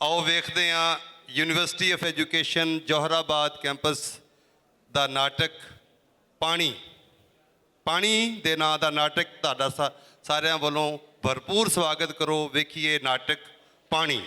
आओ वेखते हैं university of education Johrabad campus ਦਾ ਨਾਟਕ ਪਾਣੀ ਪਾਣੀ ਦੇ ਨਾਂ ਦਾ ਨਾਟਕ ਤੁਹਾਡਾ ਸਾਰਿਆਂ ਵੱਲੋਂ ਭਰਪੂਰ ਸਵਾਗਤ ਕਰੋ। ਵੇਖੀਏ ਨਾਟਕ ਪਾਣੀ।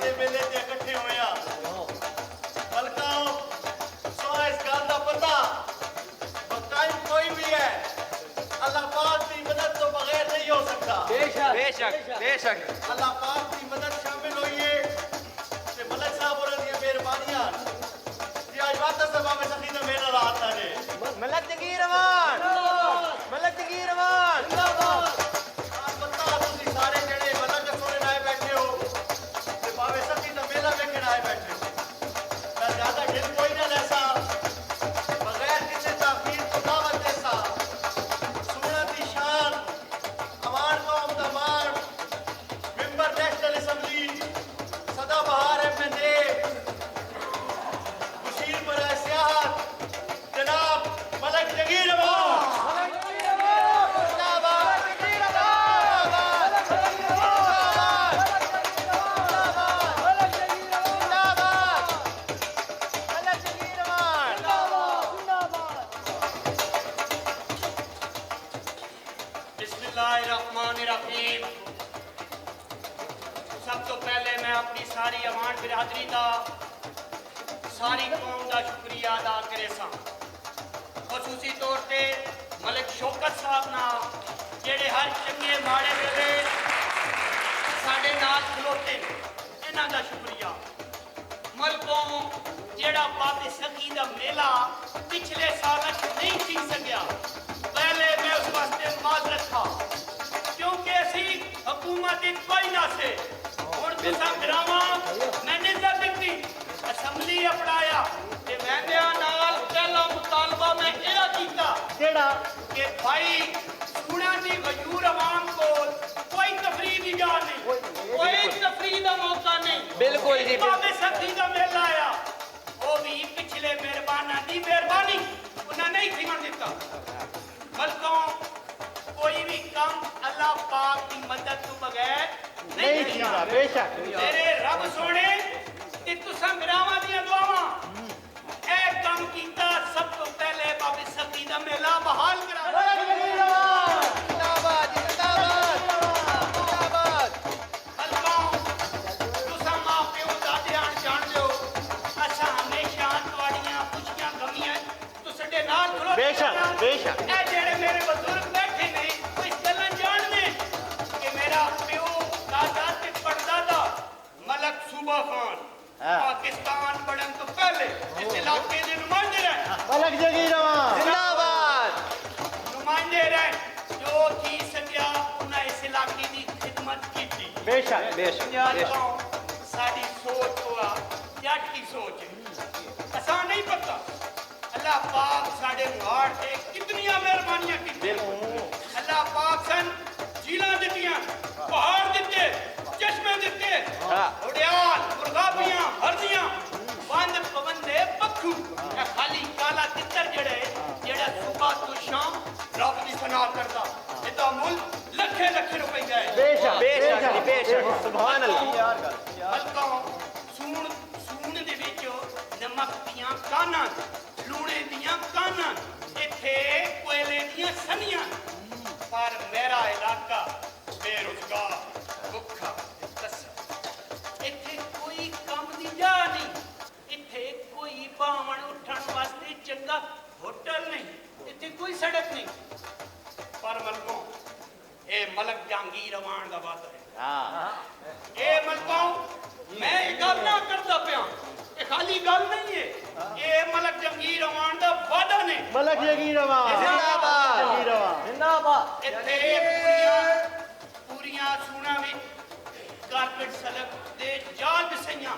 दे मेले ते इकट्ठे होए आ बलकाओ सो इस गल दा पता टाइम कोई भी है अल्लाह पाक की मदद तो बगैर नहीं हो सकता बेशक बेशक बेशक अल्लाह पाक की मदद शामिल हुई है ते मलक साहब और दी मेहरबानियां ये आज बात सभा में सखी दा मेला रात है मलक जगीर अमान मलक जगीर अमान जिंदाबाद आप पता तुसी सारे जने मलक दे सोने आए बैठे हो ते बावे सखी दा मेला वेखण आए बैठे हो मैं ज्यादा ढिल कोई ना लेसा बगैर किसी ताकीद तो दावत देसा सुना दी शान अवान कौम दा मान मेंबर नेशनल असेंबली सदा बहार एमएनए मुशीर पर सियाहत जनाब मलक जगीर अमान बिस्मिल्लाहिर्रहमानिर्रहीम। सब तो पहले मैं अपनी सारी अवान बिरादरी का सारी कौम का शुक्रिया अदा करे सा खसूसी तौर पे मलिक शौकत साहब ना जेड़े हर चंगे माड़े वेले साडे नाल खलोते इन्हां दा शुक्रिया मलकों जेड़ा बाबे सखी दा मेला पिछले साल नहीं सी सकिया पहले मैं उस वास्ते माजरत था क्योंकि असी हुकूमत कोई ना से हुण तुसां ग्रावां मैंने इज्जत दी असम्बली अपनाया ते मैंने नाल पहला मुतालबा मैं एड़ा कीता जेड़ा कि भाई सुना दी गजूर अवाम को कोई तफरीह दी जा नहीं कोई तफरीह दा मौका नहीं बिल्कुल जी, बाबे सखी दा मेला आया वो भी पिछले मेहरबाना दी मेहरबानी उन्हें नहीं सीमन दिता बल्कि कोई भी काम अल्लाह पाक की मदद तो बगैर नहीं कीता बेशक मेरे रब सोने ते तुसां ग्रावां दी दुआवां ए काम कीता सब तो पहले बाबे सखी दा मेला बहाल करा जिंदाबाद जिंदाबाद जिंदाबाद हलकां तुसां मां प्यो दादियां जान लो असां हमेशा तुहाड़ियां खुशियां गमियां तुसडे नाल खड़ो बेशक बेशक ए जेड़े मेरे बुजुर्ग बैठे ने वो इस गल्लां जानदे कि मेरा प्यो दादा ते परदादा मलक सूबा खान पाकिस्तान बनन तो पहले इस इलाके दे नुमाइंदे रहे मलक जगीर अमान जिंदाबाद नुमाइंदे रहे जो थी सकिया उन्हें इस इलाके की खिदमत की थी बेशक बेशक साड़ी सोच हुआ जट की सोच है ऐसा नहीं पता अल्लाह पाक साढ़े मुहाड़ से कितनी मेहरबानियां की अल्लाह पाक सन झीलां दित्तियां पहाड़ दिते चश्मे दिते उड़ियाल मुर्गाबियां हरदियां बंद पवंदे पक्खू खाली काला तितर जेड़ा सुबह तो शाम रब की सना करता इदा मुल्क लखे लखे रुपए जाए बेशक बेशक जी, बेशक सुभान अल्लाह हल्का सूण दे विच नमक दियां कानां लूणे दियां कानां इत्थे कोयले दियां सनियां पर मेरा इलाका बेरोजगार भुखा तसा इत्थे कोई काम दी जा नहीं इत्थे कोई बावण उठण वास्ते चंगा होटल नहीं इत्थे कोई सड़क नहीं पर मलकों ए मलक जहांगीर अवान दा वादा है ए मलकों मैं ये गल ना करता पिया ये खाली गल नहीं है ये मलक जहांगीर अवान दा वादा ने मलक जगीर अमान जिंदाबाद जगीर अमान जिंदाबाद इत्थे पूरियां सूणा विच कारपेट सड़क दे जाल बिछाइयां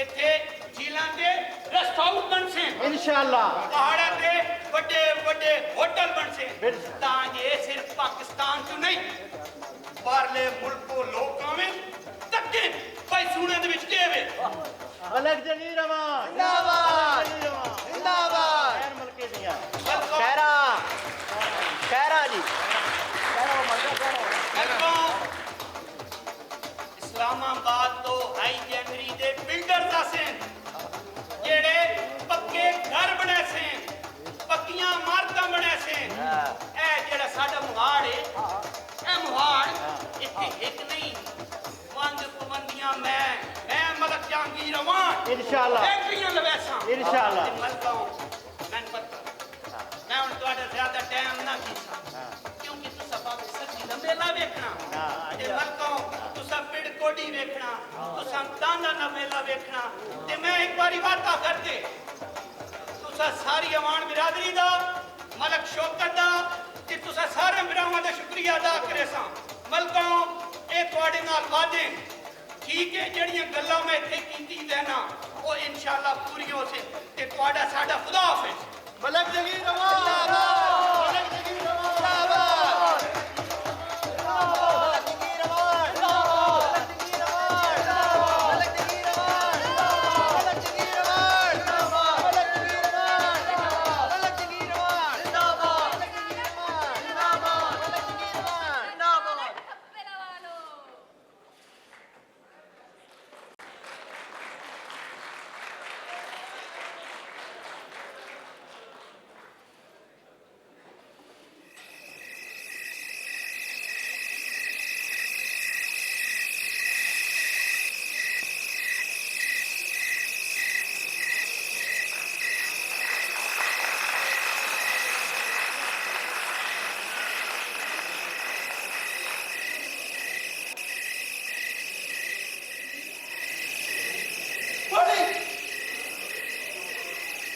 इत्थे झीलां दे रेस्ट हाउस बनसे इंशाअल्लाह पहाड़ां दे बड़े बड़े होटल बनसे तां जे सिर्फ पाकिस्तान तो नहीं बाहरले मुल्कों लोग आवें तक्के भाई सूणे दे विच के वे मलक जगीर अमान जिंदाबाद जगीर अमान जिंदाबाद खैर मलके दियां खैरा खैरा जी इस्लामाबाद तो हाई जैमरी दे बिल्डर्स आसे जेड़े पक्के घर बने से पक्कियां इमारतां बने से ए जेड़ा साडा मुहाड़ है ए मुहाड़ इत्थे एक नहीं पंज पाबंदियां मैं मलक जहांगीर अवान इंशाल्लाह। फैक्ट्रियां लवैसा इंशाल्लाह। मलका मैं पता मैं हुन ਤੁਹਾਡਾ ਜ਼ਿਆਦਾ ਟਾਈਮ ਨਾ ਕੀਤਾ ਕਿਉਂਕਿ ਤੁਸੀਂ ਬਾਬੇ ਸੱਚੀ ਦਾ ਮੇਲਾ ਵੇਖਣਾ ਤੇ ਮਲਕਾ ਤੁਸੀਂ ਪਿੰਡ ਕੋਡੀ ਵੇਖਣਾ ਤੁਸੀਂ ਤਾਂਦਾ ਦਾ ਮੇਲਾ ਵੇਖਣਾ ਤੇ ਮੈਂ ਇੱਕ ਵਾਰੀ ਵਾਅਦਾ ਕਰਦੇ ਤੁਸੀਂ ਸਾਰੀ ਅਵਾਨ ਬਿਰਾਦਰੀ ਦਾ ਮਲਕ ਸ਼ੌਕਤ ਦਾ ਤੇ ਤੁਸੀਂ ਸਾਰੇ ਭਰਾਵਾਂ ਦਾ ਸ਼ੁਕਰੀਆ ਅਦਾ ਕਰੇ ਸਾਂ ਮਲਕਾ ਇਹ ਤੁਹਾਡੇ ਨਾਲ ਵਾਅਦੇ ਠੀਕ ਹੈ ਜਿਹੜੀਆਂ ਗੱਲਾਂ ਮੈਂ ਇੱਥੇ ਕੀਤੀ ਦੇਣਾ ਉਹ ਇਨਸ਼ਾਅੱਲਾ ਪੂਰੀ ਹੋ ਸੇ ਤੇ ਤੁਹਾਡਾ ਸਾਡਾ ਖੁਦਾ ਹਾਫਿਜ਼ मलक जगीर अवान मलक जगीर अवान मलक जगीर अवान मलक जगीर अवान मलक जगीर अवान मलक जगीर अवान मलक जगीर अवान मलक जगीर अवान जिंदाबाद मलक जगीर अवान जिंदाबाद मलक जगीर अवान जिंदाबाद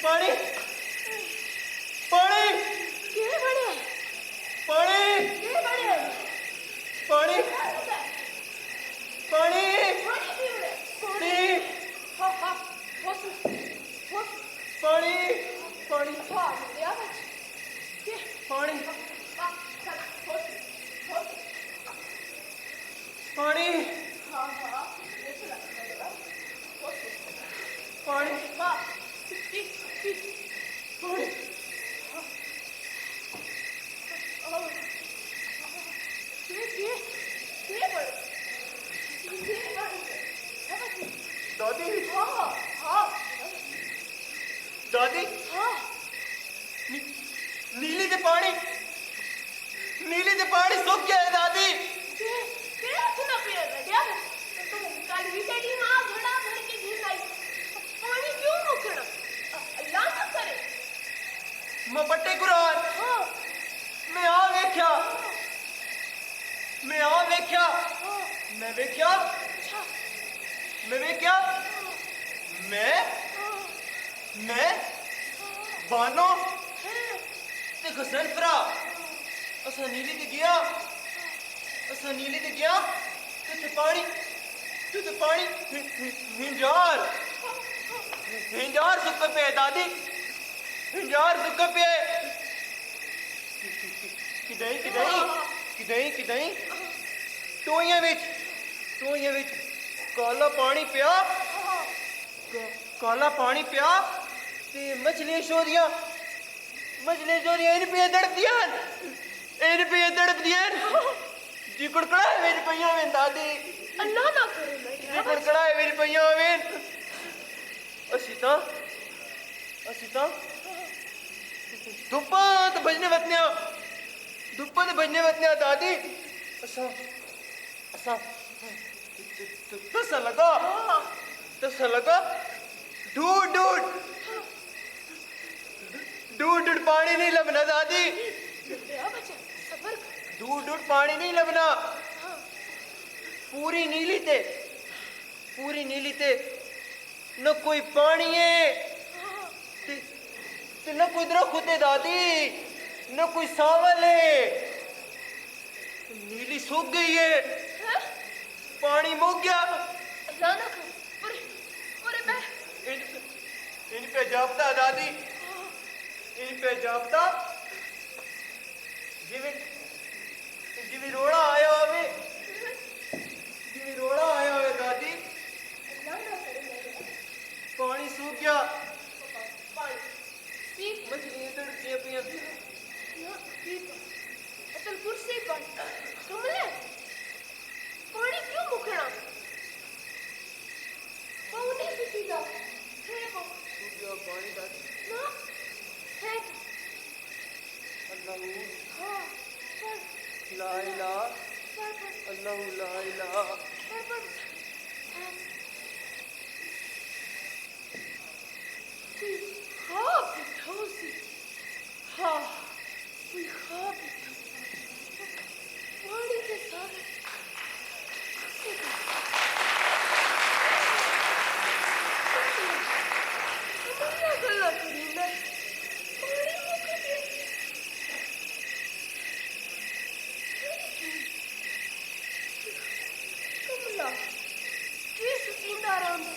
पानी पानी के बड़े पानी के बड़े पानी पानी पानी पीवे पानी हा हा होस होस पानी पानी हा या बच के पानी हा चल होस होस पानी हा हा ये चला होस पानी हा पी पी पानी के बड़े दादी हाँ हाँ दादी हाँ नीली ते पानी सुख गया है दादी के सुना पिया बेटा तो कल विटेडी मां घड़ा भर के घी लाई पानी क्यों मुकड़ा अल्लाह ना करे मैं बट्टे कुरान हाँ मैं आ वेख्या मैं वेख्या अच्छा मैं बानो है ते घसन फरा असा नीली ते गया ते पानी हिंजार सुख पे दादी हिंजार सुख पे किदई टोइयां विच काला पानी पिया ते मछलियां छोदियां इन पे तड़पदियां जी कुड़कड़ा मेरी पईयां वे दादी अल्लाह ना करे जी बेटा कुड़कड़ा मेरी पईयां वे असी तां धुप्पां ते भजने वतनिया दादी असा तसा लगा ढूंढ पानी नहीं लबना दादी बेटा बच्चा सबर कर ढूंढ पानी नहीं लबना पूरी नीली ते न कोई पानी है ते न कोई दरख्त है दादी न कोई सावल है नीली सूख गई है हैं? पानी मुक गया अल्लाह ना करे पूरे मैं इन पे जापता दादी जिवी रोड़ा आया होवे दादी अल्लाह ना करे मेरे पानी सूख गया पानी पी मछलियां तड़पदियां पियां ना पी असल कुर्सी पर तुम ले पानी क्यों मुकड़ा बहुत ही सीधा है वो सूख गया पानी दादी ना है अल्लाह हाँ पर ला इलाहा पर अल्लाह ला इलाहा पर अल्लाह किस जिंदा रहंदा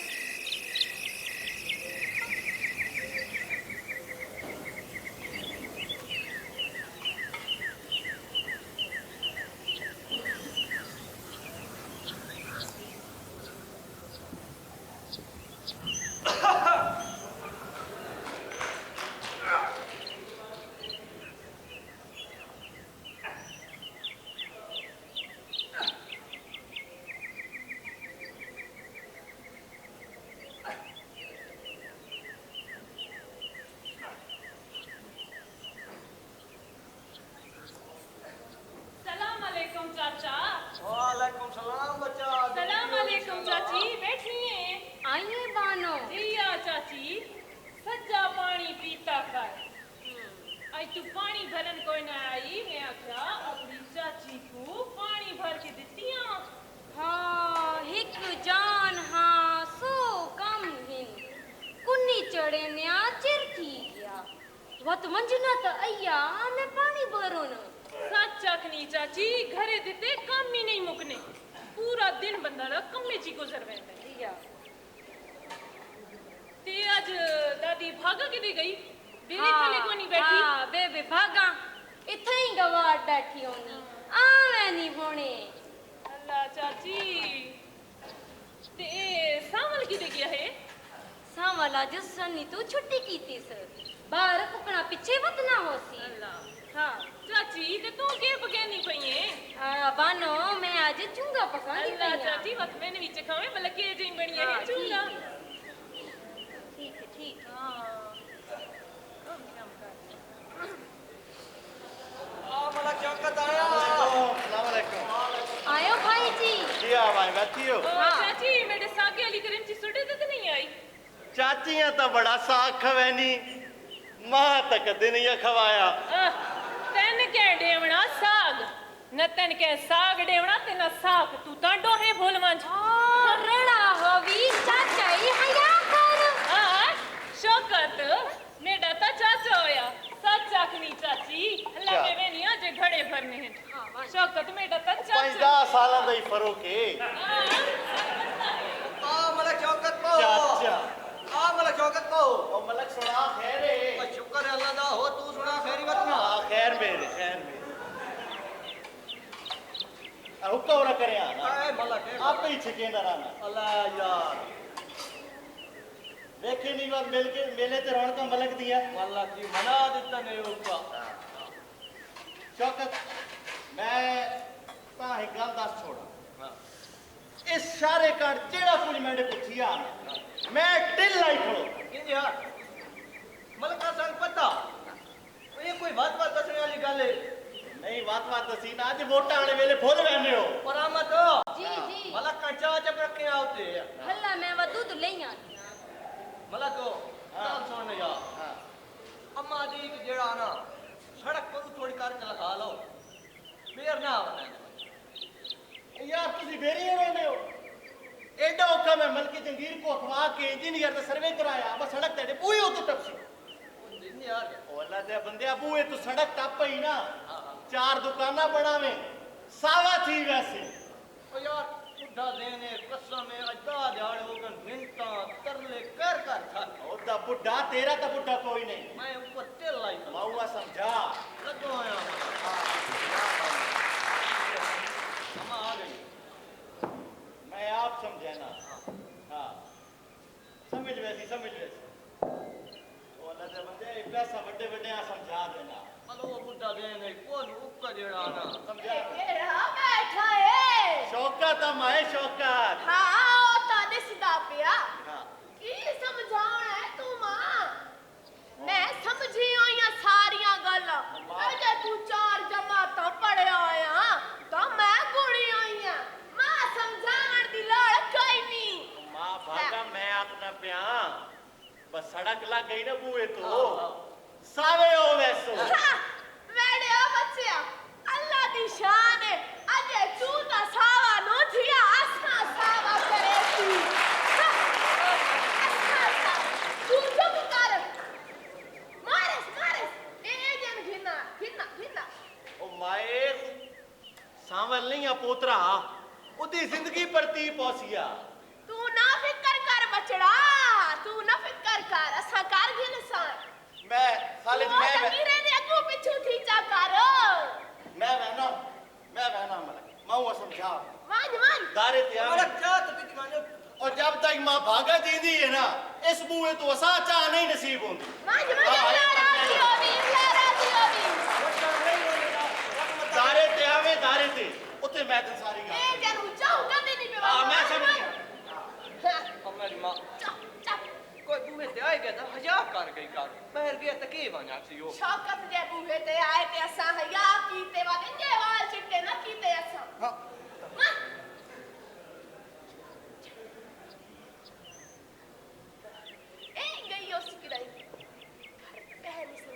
सलाम अलैकुम चाचा। वालेकुम सलाम बच्चा। सलाम अलैकुम चाची, बैठिए। आइए बानो जिया चाची, सज्जा पानी पीता कर। आज तू पानी भरन कोई ना आई, मैं आख्या अपनी चाची को पानी भर के दितिया। हाँ हिक जान हाँ सो कम हिन कुन्नी चढ़े न्या चिर थी गया वत मंजना त अय्या मैं पानी भरो न सच आखनी चाची, घरे दिते काम ही नहीं मुकने। पूरा दिन बंदा कम्मे ची गुजर वैंदा। दिया ते आज दादी भागा किते गई? बेरी थले को नहीं बैठी? हाँ बेबे भागा इथे ही गवार बैठी होनी आवे नहीं होने अल्लाह चाची, ते सावल किते गया है? सावला जो सन्नी तो छुट्टी की थी सर बाहर कुकना पीछे वत ना होसी अल्लाह हाँ चाची, ते तू के पकानी पई है? बानो मैं आज चूंगा पकानी अल्लाह पई चाची, वत मैंने भी चखावे भला के जी बनी है हाँ, चूल्हा। ठीक है हाँ कम कर। मलक शौकत आया। अस्सलाम वालेकुम। आयो भाई जी जी हाँ भाई बैठी हो। ओ हाँ। चाची, मेरे सागे वाली करंची सुटे ते नहीं आई? चाचियां तो बड़ा साग खवैनी, मां तक कदे नहीं खवाया। तन कह डेवना साग, न तन कह साग डेवना ते न साग, तू तांडो है भूल मंज। रड़ा होवी चाचा ही हया कर हाँ शौकत, मेरा ता चाचा होया। सच आखनी चाची, अल्लाह क्या? के वेनिया जे घड़े भरने हैं। हाँ, शौकत मेरा ता चाचा। 50 साल का ही फर्क है। आ मलक शौकत को चाचा आ मलक शौकत को ओ मलक सुना खैर है। ओ शुक्र है अल्लाह दा हो तू सुना खैरी बात ना खैर मेरे हुक्का हो करे आना आए मलक है आप ही छिके ना रहना अल्लाह यार देखे नहीं बार मिल के मेले ते रौनक मलक दिया। मलक की मना दिता नहीं हुक्का शौकत मैं ता ही गल दस छोड़ा इस सारे कांड जेड़ा कुछ मैंने पुछिया मैं टिल लाई खड़ो इन यार मलक का संग पता ये कोई बात दसने वाली गल है नहीं बात दसी ना आज वोट आने वेले भूल रहने हो परामत जी जी मलक का चाचा रखे आते हल्ला मैं वा दूध ले आ मलक को हाँ। सुन यार हाँ अम्मा दी कि जेड़ा ना सड़क पर थोड़ी करके लगा लो मेर ना बना यार तुसी बेरी रहने हो एडा औखा मैं मलकी जंगीर को अखवा के इंजीनियर दा सर्वे कराया बस सड़क तेरे पूरी हो तो टपसी दिन यार ओ अल्लाह दे बंदे बूए तू सड़क टप ही ना हाँ हाँ 4 दुकाना बनावे सावा थी वैसे ओ यार बुढ़ा देने कसम में अड्डा दिहाड़ हो गन मिनटा तरले कर थक ओ दा बुढ़ा तेरा ता बुढ़ा कोई नहीं मैं ऊपर तेल लाई था मौआ समझा लगो आया अम्मा आ गई मैं आप समझे ना हाँ समझ वैसी ओ अल्लाह दे बंदे पैसा बड़े बड़े आ समझा देना हेलो वो बुढ़ा देने कौन ऊपर जेड़ा ना समझा केड़ा बैठा है शौकत हमारे शौकत हाँ ओ ता दिसदा पिया हाँ की समझाउण है तू मां मैं समझी होइयां सारियां गल्लां अजे तू 4 जमातां पढ़िया होया तां मैं कुड़ी होइयां मां समझावण दी लोड़ कोई नहीं मां भागा मैं आखना पिया बस सड़क लग गई ना बूए तो सावे हो वैसो वेड़े ओ बच्चिया अल्लाह दी शान है अजे तू ता सावा नो थिया असा सावा करे तू तू चुप कर मारस ए जन घिना ओ माए सांवल नहीं आ पोतरा ਉਹਦੀ ਜ਼ਿੰਦਗੀ ਪ੍ਰਤੀ ਪੌਸੀਆ ਤੂੰ ਨਾ ਫਿਕਰ ਕਰ ਬਚੜਾ, ਤੂੰ ਨਾ ਫਿਕਰ ਕਰ, ਅਸਾਂ ਕਰ ਗਿਲ ਸਾਂ। ਮੈਂ ਸਾਲੇ ਤੂੰ ਮੈਂ ਜਗੀਰੇ ਦੇ ਅੱਗੋਂ ਪਿੱਛੋਂ ਥੀਚਾ ਕਰ। मैं बहना मलक मैं वो समझा मान दारे ते मलक जा तो बिच मानो और जब तक मां भागा दीदी है ना इस बूए तो असा चाह नहीं नसीब होंदी मान राजी होवी दारे ते आवे दारे ते उते मैं तो सारी ए गल जरू चाहू कदे नहीं पे हां मैं समझ गया हमारी मां चप कोई बूहे ते आए गया था हजा कर गई कर महर गया त के वना सी ओ शौकत जे बूहे ते आए ते असा हया कीते वाले जे वाल चिट्टे ना कीते असा हां ए गई उस किराई पहली से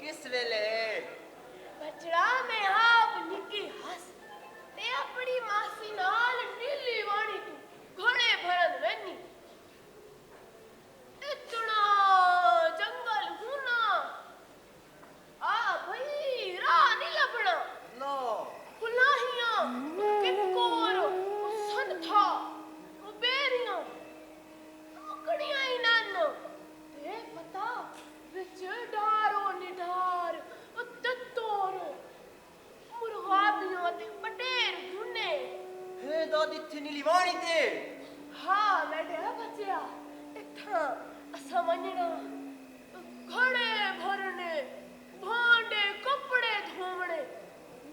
किस वेले बचड़ा में आप निकी हस ते अपनी मासी नाल नीली वाणी तू घोड़े भरन वेनी इतना जंगल हुना आ भई राह नहीं लभना नो कुलाहियां किकोर संथा बेरियां मकड़ियां ही नन ते पता विच डारो निडार तत्तोरो मुर्गाबियों ते पटेर धुने हे दादी थी नीली वाणी ते हाँ मैडे बच्चा इत्था असा वञणा घड़े भरने भांडे कपड़े धोवणे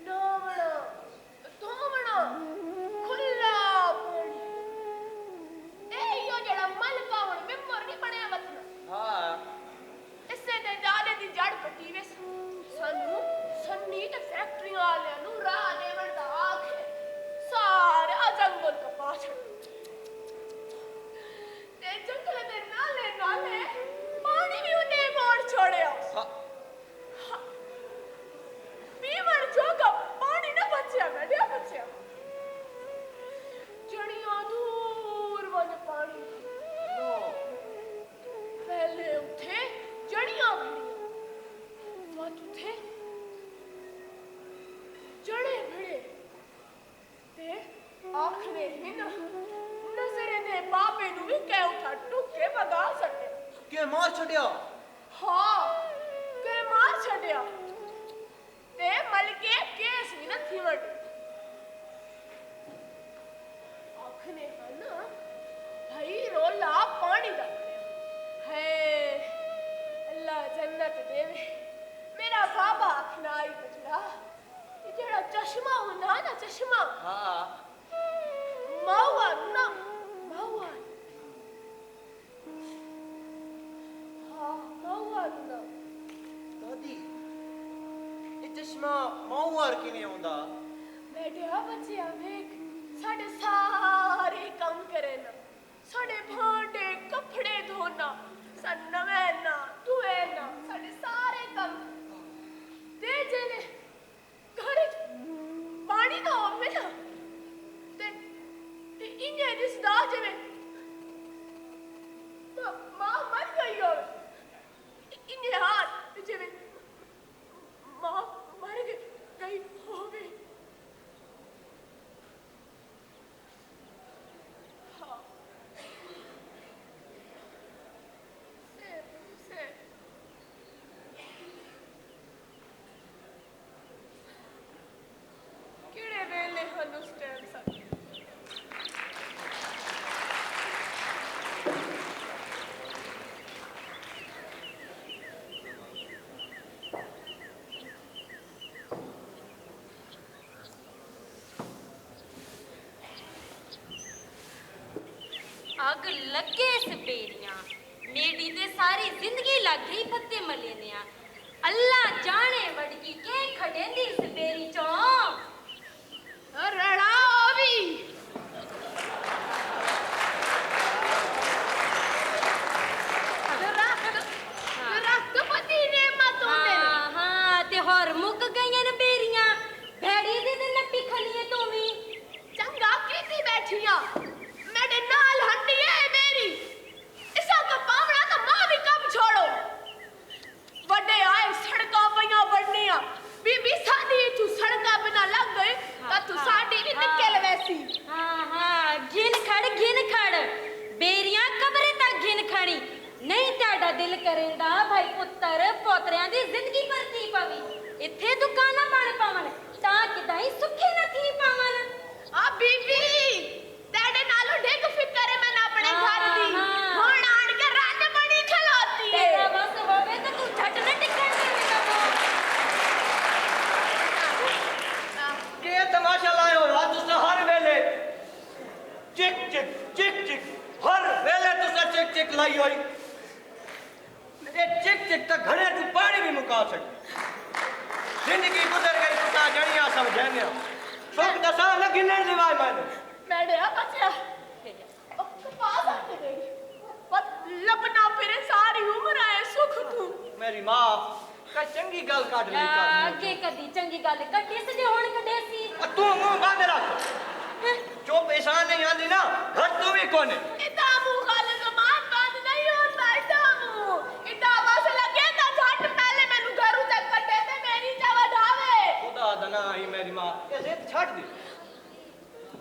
नावणा धोवणा खुला पानी ए यो जड़ा मलका हुण बिमर नहीं बनया बतना हां इसे ते जाने दी जड़ पट्टी वे सानू सन्नी ते फैक्ट्रियां वाले नु राह देवण दा आखे सारा जंगल कपास ते जंगल दे नाले नाले पानी भी उन्हें मोड़ छोड़या हां पीवण जोगा पानी न बचया बैठया बचया जड़ियां दूर वन पानी नो पहले उठे जड़ियां भिड़ियां बात उठे जड़े भिड़े ते आखने ही ना नजरे दे बापे नु भी कह उठा टुके भगा सके के मार छड़या हाँ के मार छड़या ते मलके केस भी न थी वट आखने है ना भाई रोला पानी दा है अल्लाह जन्नत देवे मेरा बाबा आखना आई बचड़ा ये जेड़ा चश्मा होना ना चश्मा हां मावा ना मावा हाँ मावा ना दादी ये चश्मा माऊर किने आंदा बेटिया बच्चिया वेख साडे सारे काम करे ना साडे भांडे कपड़े धोना सन नवेना धुएना साडे सारे काम ते जेले घर पानी ना होवे ना ते इन्हें दिसदा जिवें मां मर गई होवे इन्हें हाथ जिवें मां मर गई होवे हाँ से किड़े वेले हन उस टाइम सा अग लगे सपेरियां मेरी ते सारी जिंदगी लग गई पत्ते मले ने अल्लाह जाने वड़गी के खडेंदी सपेरी चो रड़ावी रक्त पति ने मत होने जिंदगी गुजर गई तुसा जणिया समझाने सुख दसा न गिनन दिवाय मैंने मैंने बच्चा पास आके गई पर लपना फिरे सारी उम्र आए सुख तू मेरी मां का चंगी गल काट ली कर ਅੱਗੇ ਕਦੀ ਚੰਗੀ ਗੱਲ ਕੱਢੀ ਸੀ ਜੇ ਹੁਣ ਕੱਢੇ ਸੀ तू मुंह बंद रख जो पैसा नहीं आंदी ना घर तू भी कोने इतना मुंह खाली जमान बंद नहीं होता इतना बस लगे ना झट पहले मैनू घरों तक कटे ते मेरी जवा ढावे खुदा दना ही मेरी मां कैसे छड़ दी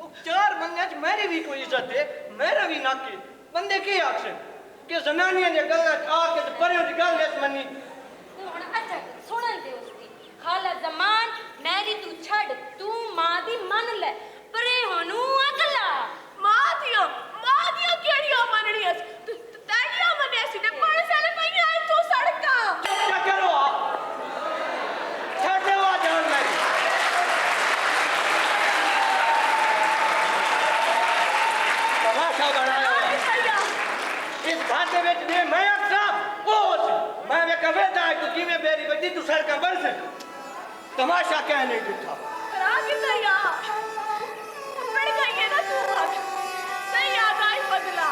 वो चार बंदे च मेरी भी कोई इज्जत है मेरा भी नाकी बंदे की आखसे कि जनानियां दे गल्ला आके ते परे दी गल इस मन्नी ਹੁਣ ਅੱਛਾ ਸੁਣਨ ਦੇ ਉਸਦੀ ਖਾਲਾ ਜ਼ਮਾਨ ਮੈਰੀ ਤੂੰ ਛੱਡ ਤੂੰ ਮਾਂ ਦੀ ਮੰਨ ਲੈ ਪਰੇ ਹੋਨੂੰ ਅਗਲਾ मां दिया केड़ियां मनणियां तैड़ियां मने सी ते बड़े सारे पईयां इथों सड़कां क्या करो आप छड़ दे आ जान मेरी तमाशा बनाया इस घाटे में ने मैं अक्सा ओस मैं वे कवे दा तू किवे बेरी बजी तू सड़का बरस तमाशा कह नहीं दिखा करा के तैया पड़ गई है ना तू सही याद आई बदला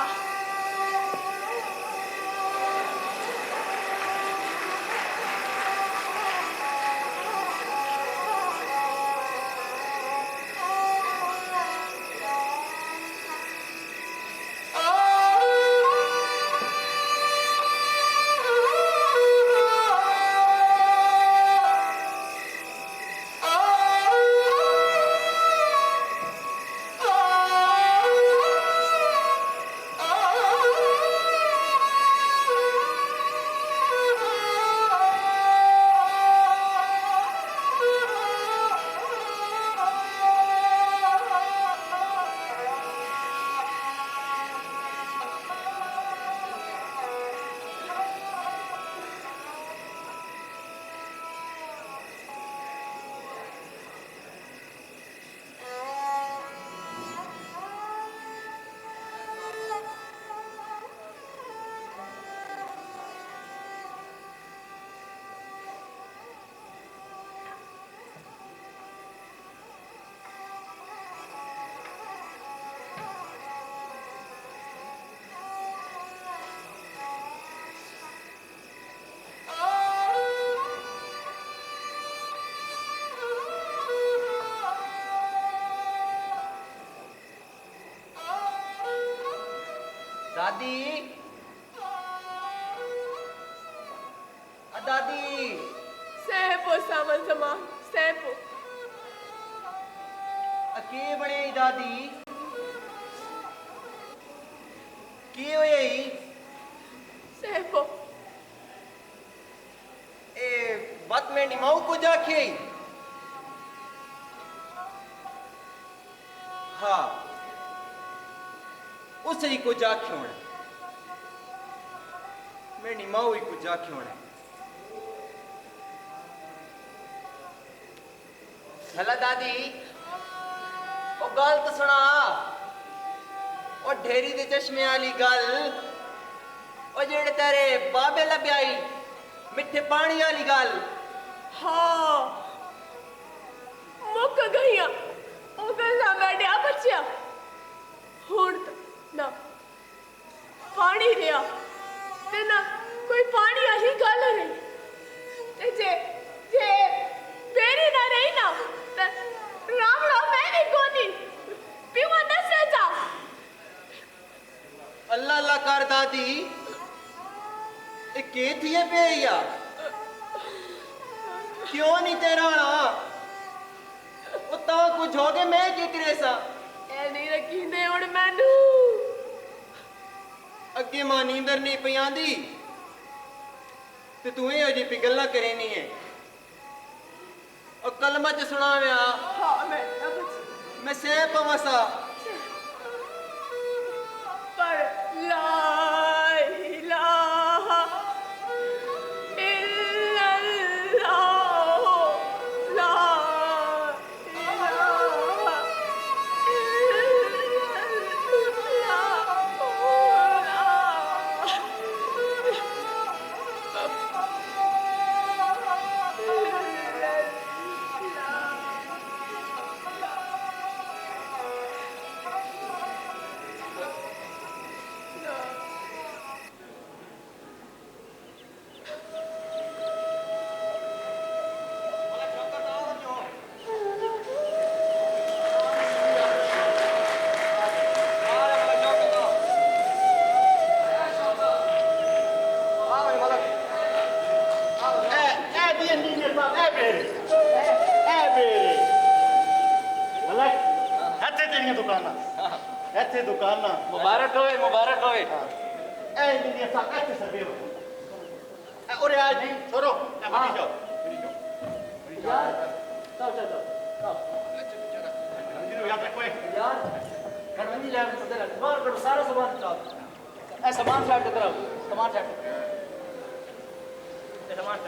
दादी दादी सेपो सावन जमान सेपो अके बने दादी की होए सेपो ए बात में निमाऊ को जाके हाँ उसे ही को जाके होना मैं निमाऊ ही को जाके होना हला दादी ओ गल तो सुना ओ ढेरी दे चश्मे वाली गल ओ जेड़े तेरे बाबे लब्याई मिठे पानी वाली गल हाँ मुक गईया ओ गल्ला मैडिया बच्चिया हुण ना पानी रिया ते ना कोई पानी वाली गल रही ते जे जे तेरी ना रही ना ते रावड़ा मैं भी कोनी पीवा नसे जा अल्लाह अल्लाह कर दादी ए के थिए पे या क्यों नहीं तेरा ना ओ ता कुछ हो गए मैं की करे सा ए नहीं रखी दे हुण मैनू अगे मां नींदर नहीं पई आंदी ते तू ही अजी पिगल्ला करे नहीं है और कलमा च सुनाव्या हाँ मैं ना बच्ची मैं से पवसा पर ला इलाहा इल्लल्लाह ला इलाहा इल्लल्लाह मेरे ए मेरे मलक ਇੱਥੇ ਤੇਰੀਆਂ ਦੁਕਾਨਾਂ ਇੱਥੇ ਦੁਕਾਨਾਂ मुबारक होए मुबारक होए ਐ ਇੰਨੀ ਦੀਆਂ ਸਾਕ ਇੱਥੇ ਸਰਵੇ ਹੋ ਉਰੇ ਆ ਜੀ ਛੋੜੋ ਇਹ ਬਣੀ ਜਾਓ यार चल चल चल ਜਿਹਨੂੰ ਯਾਦ ਰੱਖੋ ਇਹ यार कड़वंजी ले उधर बाहर करो सारा सामान चल ए सामान साइड की तरफ सामान साइड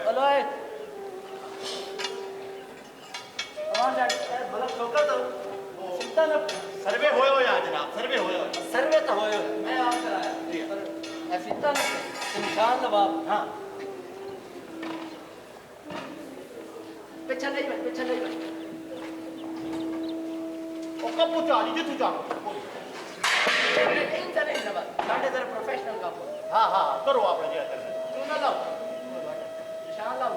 हेलो ए सामान साइड मतलब ठोकर तो चिंता न ਸਰਵੇ ਹੋਏ ਹੋਏ ਆ ਜਨਾਬ ਸਰਵੇ ਹੋਏ ਹੋਏ सर्वे तो होए मैं आप कराया ए चिंता न निशान नवाब ਹਾਂ पीछे नहीं बैठ पीछे नहीं बैठ ਉਹ ਕੱਪੂ ਚਾਲੀ ਜਿੱਥੋਂ ਜਾਣਾ इंटर नहीं नवाब साढ़े तेरे प्रोफेशनल का ਹਾਂ ਹਾਂ ਕਰੋ ਆਪਣੇ ਜਿਹੜਾ ਕਰਨਾ तू ना लाओ निशान लाओ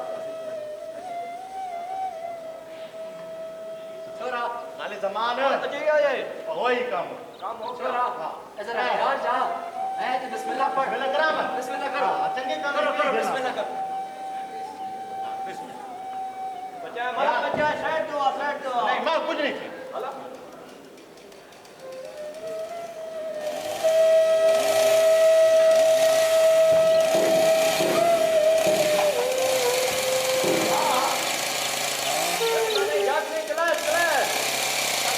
छोरा ਨਾਲੇ ਜ਼ਮਾਨ जी आए ਹੋਈ ਕੰਮ काम हो छोरा ऐसा रहा यार जा मैं तो बिस्मिल्लाह पढ़ ਬਿਸਮਿਲ੍ਲਾ ਕਰਾਂ ਮੈਂ बिस्मिल्लाह करो ਹਾਂ, ਚੰਗੇ ਕੰਮ करो करो ਕਰੀ ਜਾਣਾ। बिस्मिल्लाह करो ਬਿਸਮਿਲ੍ਲਾ मतलब बच्चा साइड दो ਨਹੀਂ ਮੈਂ ਕੁਝ ਨਹੀਂ ਕੀਤਾ याद नहीं चला चला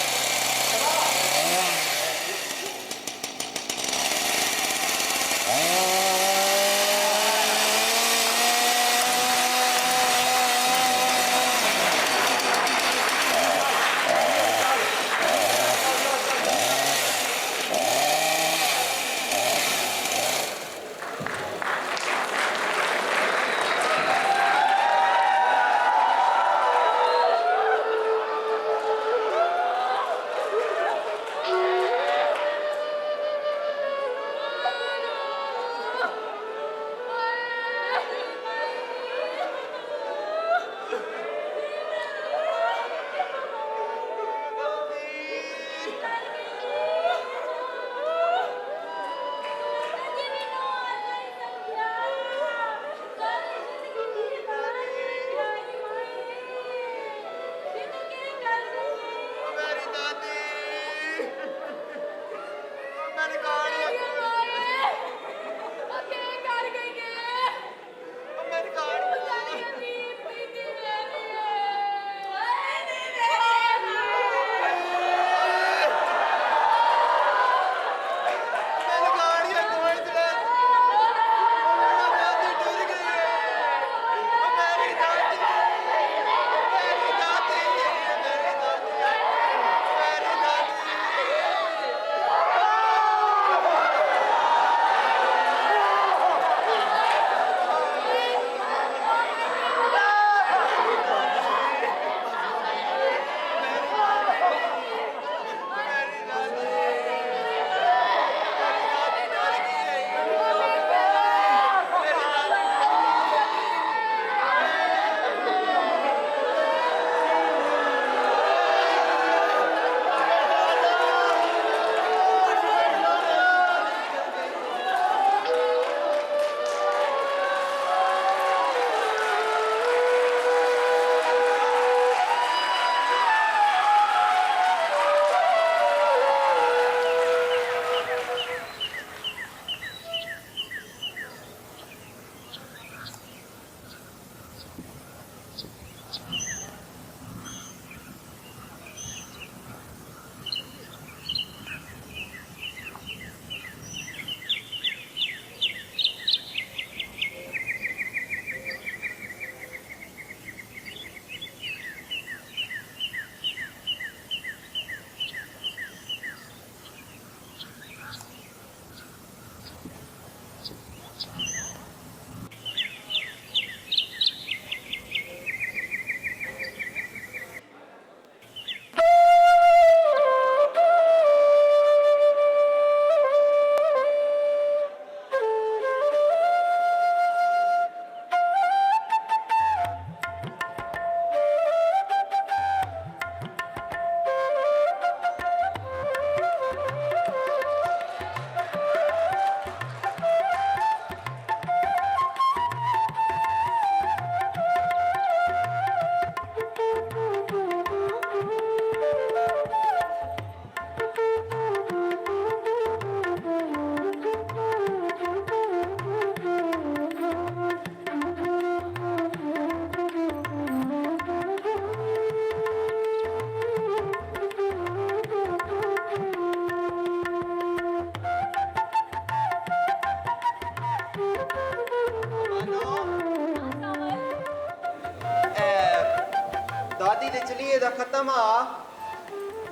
दादी दे चलिए दा खत्म आ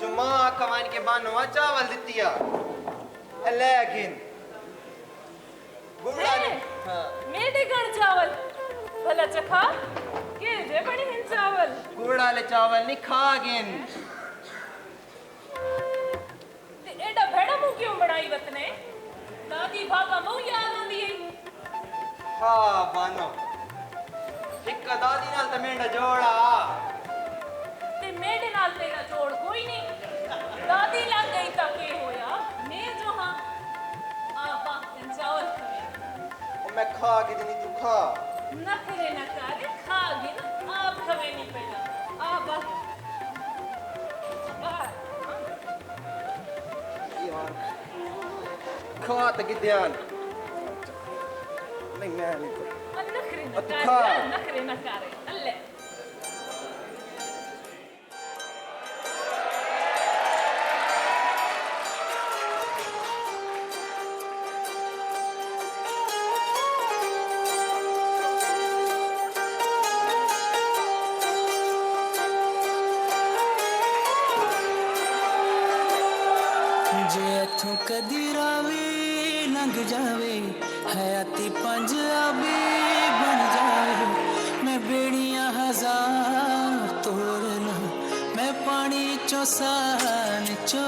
जो मां कमान के बानो चावल दितिया लेकिन गुड़ा ने हाँ मेरे गण चावल भला चखा के जे बड़ी हिन चावल गुड़ा ले चावल नहीं खा गिन ते एडा भेड़ा मुंह क्यों बनाई वतने दादी भागा मुंह याद आंदी है हाँ बानो एक दादी नाल ते मेंढा जोड़ा ते मेरे नाल तेरा जोड़ कोई नहीं दादी लग गई तो के होया मैं जो हाँ आपा चावल खवे मैं खा के जनी तू खा नखरे न करे खागे ना आप खवे नहीं पहला आपा खा तो कि ध्यान नहीं मैं नहीं नखरे न अब खा। करे नखरे न करे अल्ले जे इथों कदी रावे लंघ जावे हयाती पंजाबी बन जावे मैं बेड़ियां हजार तोड़ ला मैं पानी चो सान चो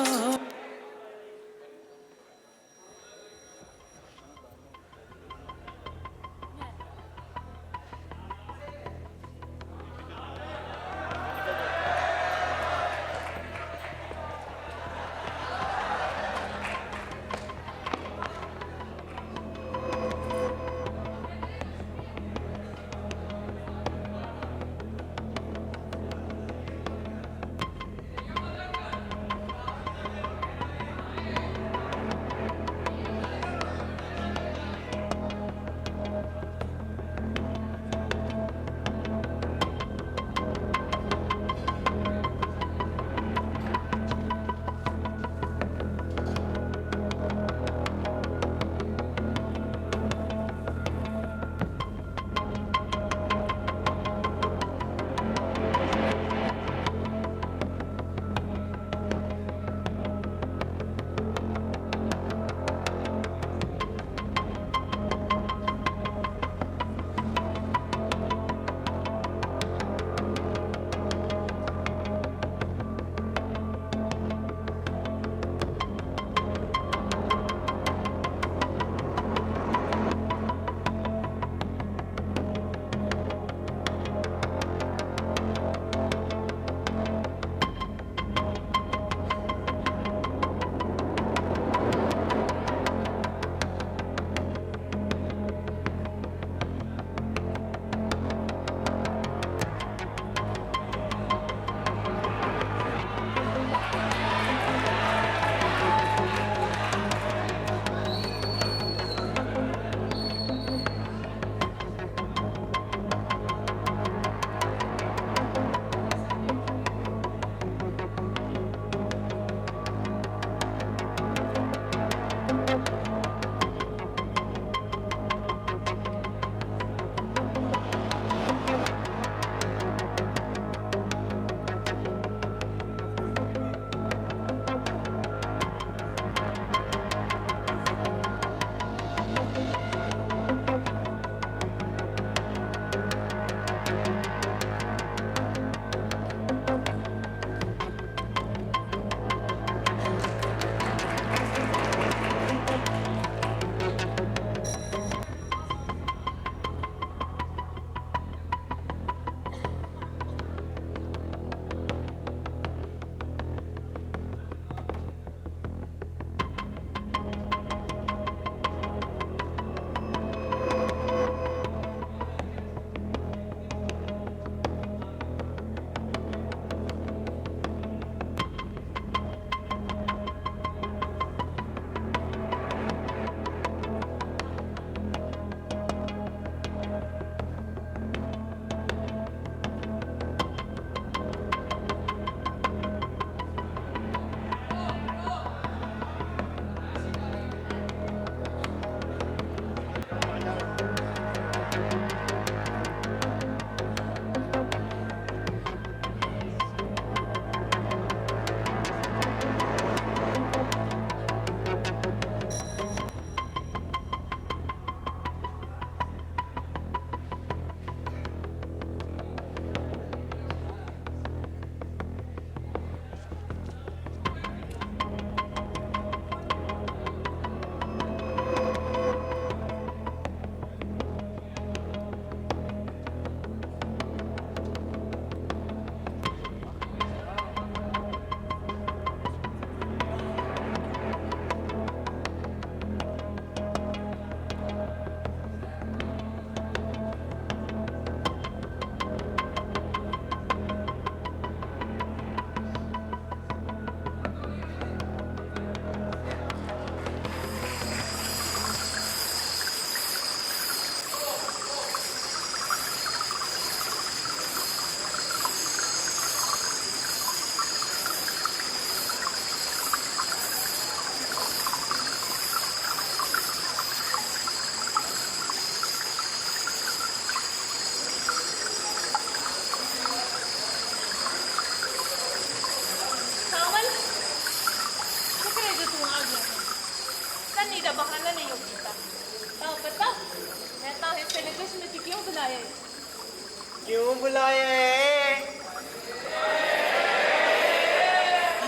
बुलाया है?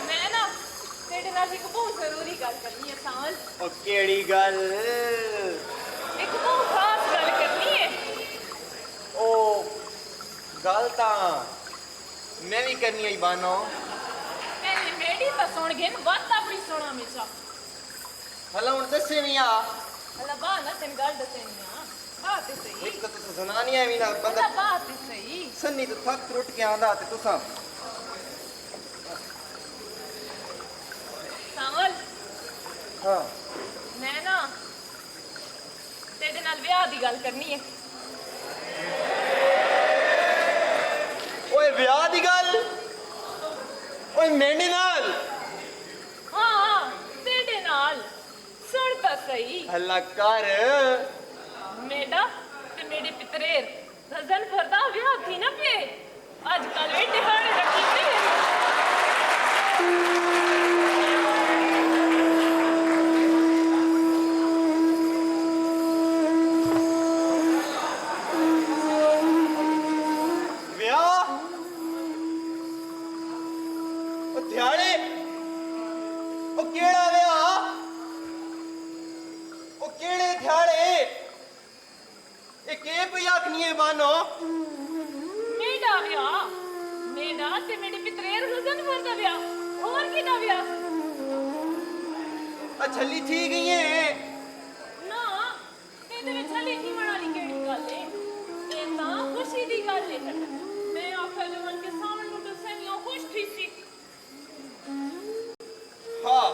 मैं ना तेरे नाल एक बहुत जरूरी गल करनी है सावल। ओ केड़ी गल? एक बहुत खास गल करनी है। ओ गल तां मैं भी करनी है बानो। पहले मेरी तो सुन गए बात अपनी सुना मिचा। हला हुन दसे मिया अल्लाह बात ना तेन गल दसेनी आ। बात है सही। एक तो तुस सुनानी है भी ना अल्लाह बंदा बात है सही। सन्नी तो थक टुट के आंदा ते तुसा सावल हां मैं ना तेरे नाल ब्याह दी गल करनी है। ओए ब्याह दी गल? ओए मेरे नाल? हाँ तेरे नाल सुन तो सही। हल्ला कर। मेरा ते मेरे पितरेर रजन फरदा ब्याह थी ना पे आजकल वे टिहाने रखी पे। ब्याह? ओ ध्याड़े? ओ केड़ा ब्याह? ओ केड़े ध्याड़े? ए के पई आखनी है बानो? मेरा ब्याह मेरा ते मेरे पितरेर रजन फरदा ब्याह और किदा ब्याह? छली थी गई है। ना तेरे में छली थी वाली केड़ी गल है? ये तां खुशी दी गल है। मैं आखा जवन के सामने नु दसनियो खुश थी सी। हाँ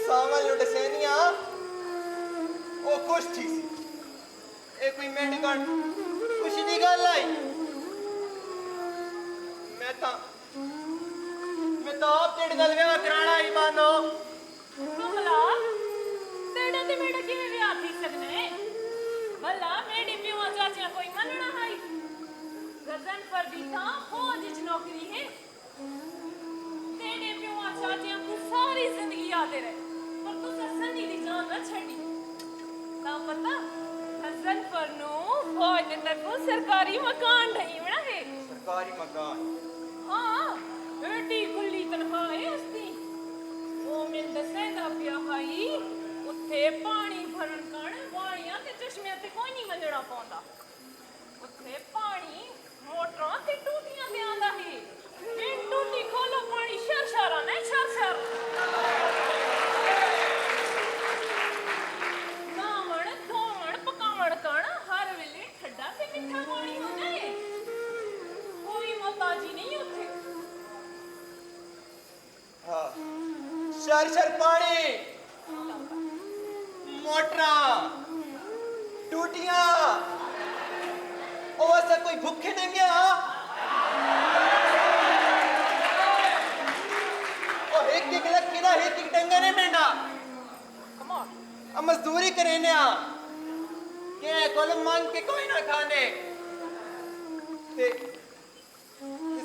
सावल लुट सैनिया ओ खुश थी सी। ए कोई मेरे कण खुशी दी गल आई? मैं तो आप तेरे नाल ब्याह कराना ही बानो। कमला तेरे ते मेरा किवें ब्याह थी सकने? भला मेरी प्योआ चाचा कोई मनना है? गजन पर भी तां फौज च नौकरी है। तेरे प्योआ चाचा को सारी जिंदगी याद रहे पर तू सन्नी दी जान ना छड़ी। तां पता गजन पर नु फौज दे तरफों सरकारी मकान नहीं बना है। सरकारी मकान? हाँ एडी खुली तनख्वाह है उसकी। वो मिल दसेंदा पिया भाई उत्थे पानी भरन कण वाणियां ते चश्मे ते कोई नहीं मंजणा पाਉਂਦਾ। उत्थे पानी मोटरां ते टूटियां ते आंदा है। इन टूटी खोलो पानी शर शर आना शर शर। नावण धोवण पकावण कण हर वेले ठंडा ते मिठा पानी होना है। कोई मोताजी नहीं उत्थे। हाँ शर शर पानी मोटरा टूटियां ओ ऐसा कोई भूखे नहीं गया? ओ एक लग ना एक डंगा ने मेंढा कम ऑन अब मजदूरी करे ने के कोल मांग के कोई ना खाने ते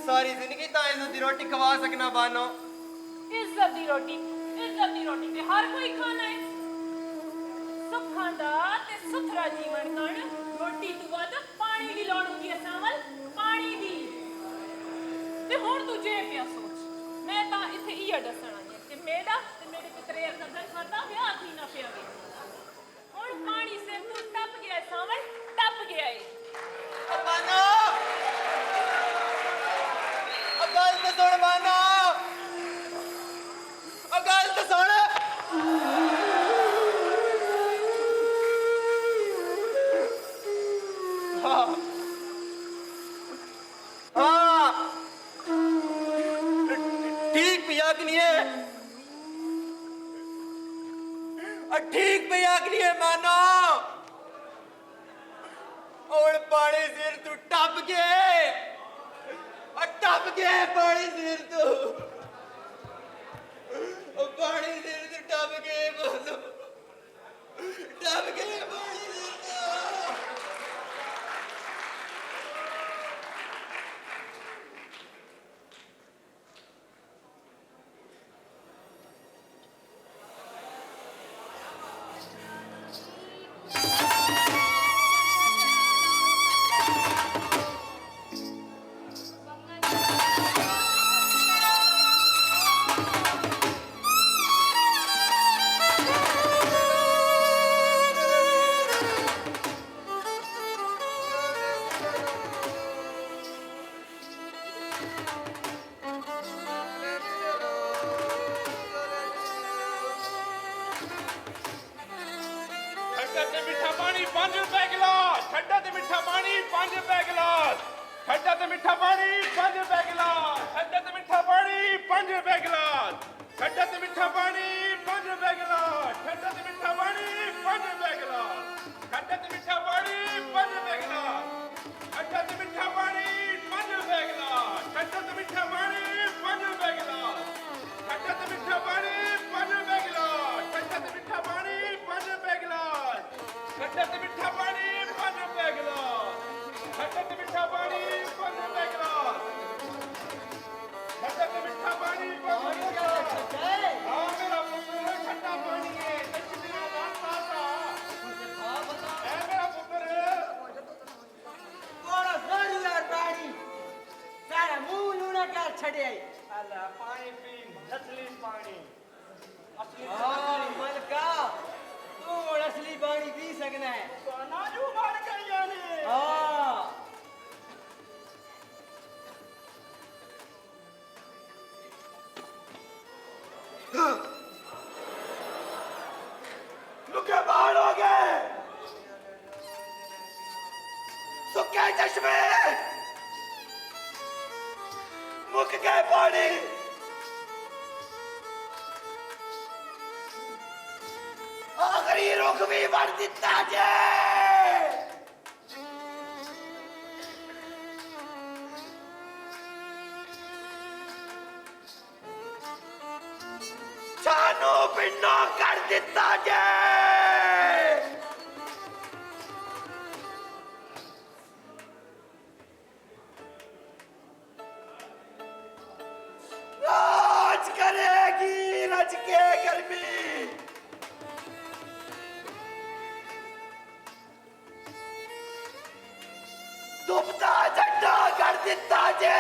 सारी जिंदगी ता इज्जत दी रोटी खवा सकना बानो। इज्जत दी रोटी ते हर कोई खाना है। सुखां दा ते सुथरा जीवन कण रोटी तो बाद पानी दी लोड़ हुंदी है। सावल पानी दी ते हुण तू जे पिया सोच मैं तां इत्थे इया दसण आई हां कि मेरा ते मेरे पितरेर नजर फरदा ब्याह थी ना पिया वे। हुण पानी से तू टप गया सावल टप गया है। ओ बानो ओ गल तो सुन बानो ओ गल तो सुन। हाँ हाँ ठीक पे आखनी है ठीक पे आखनी है मानो। और पानी सिर तू टप गए पानी सिर तू पानी सिर तू टप गए बोलो टप गए पानी सिर तू। ਛੜਿਆ ਈ अल्लाह पानी पी नस्ली पानी असली ਹਾਂ ਮਲਕਾ ਤੂੰ ਹੁਣ ਅਸਲੀ ਪਾਣੀ ਪੀ ਸਕਣਾ ਹੈ सोना जो बन गई यानी ਹਾਂ लुके बाहर हो गए सुखे चश्मे मुक गए पानी आखिरी रुख भी बन दिता जे सानू पिंडो कर दिता जे राज करेगी रज के गर्मी दुबता झंडा कर दिता जे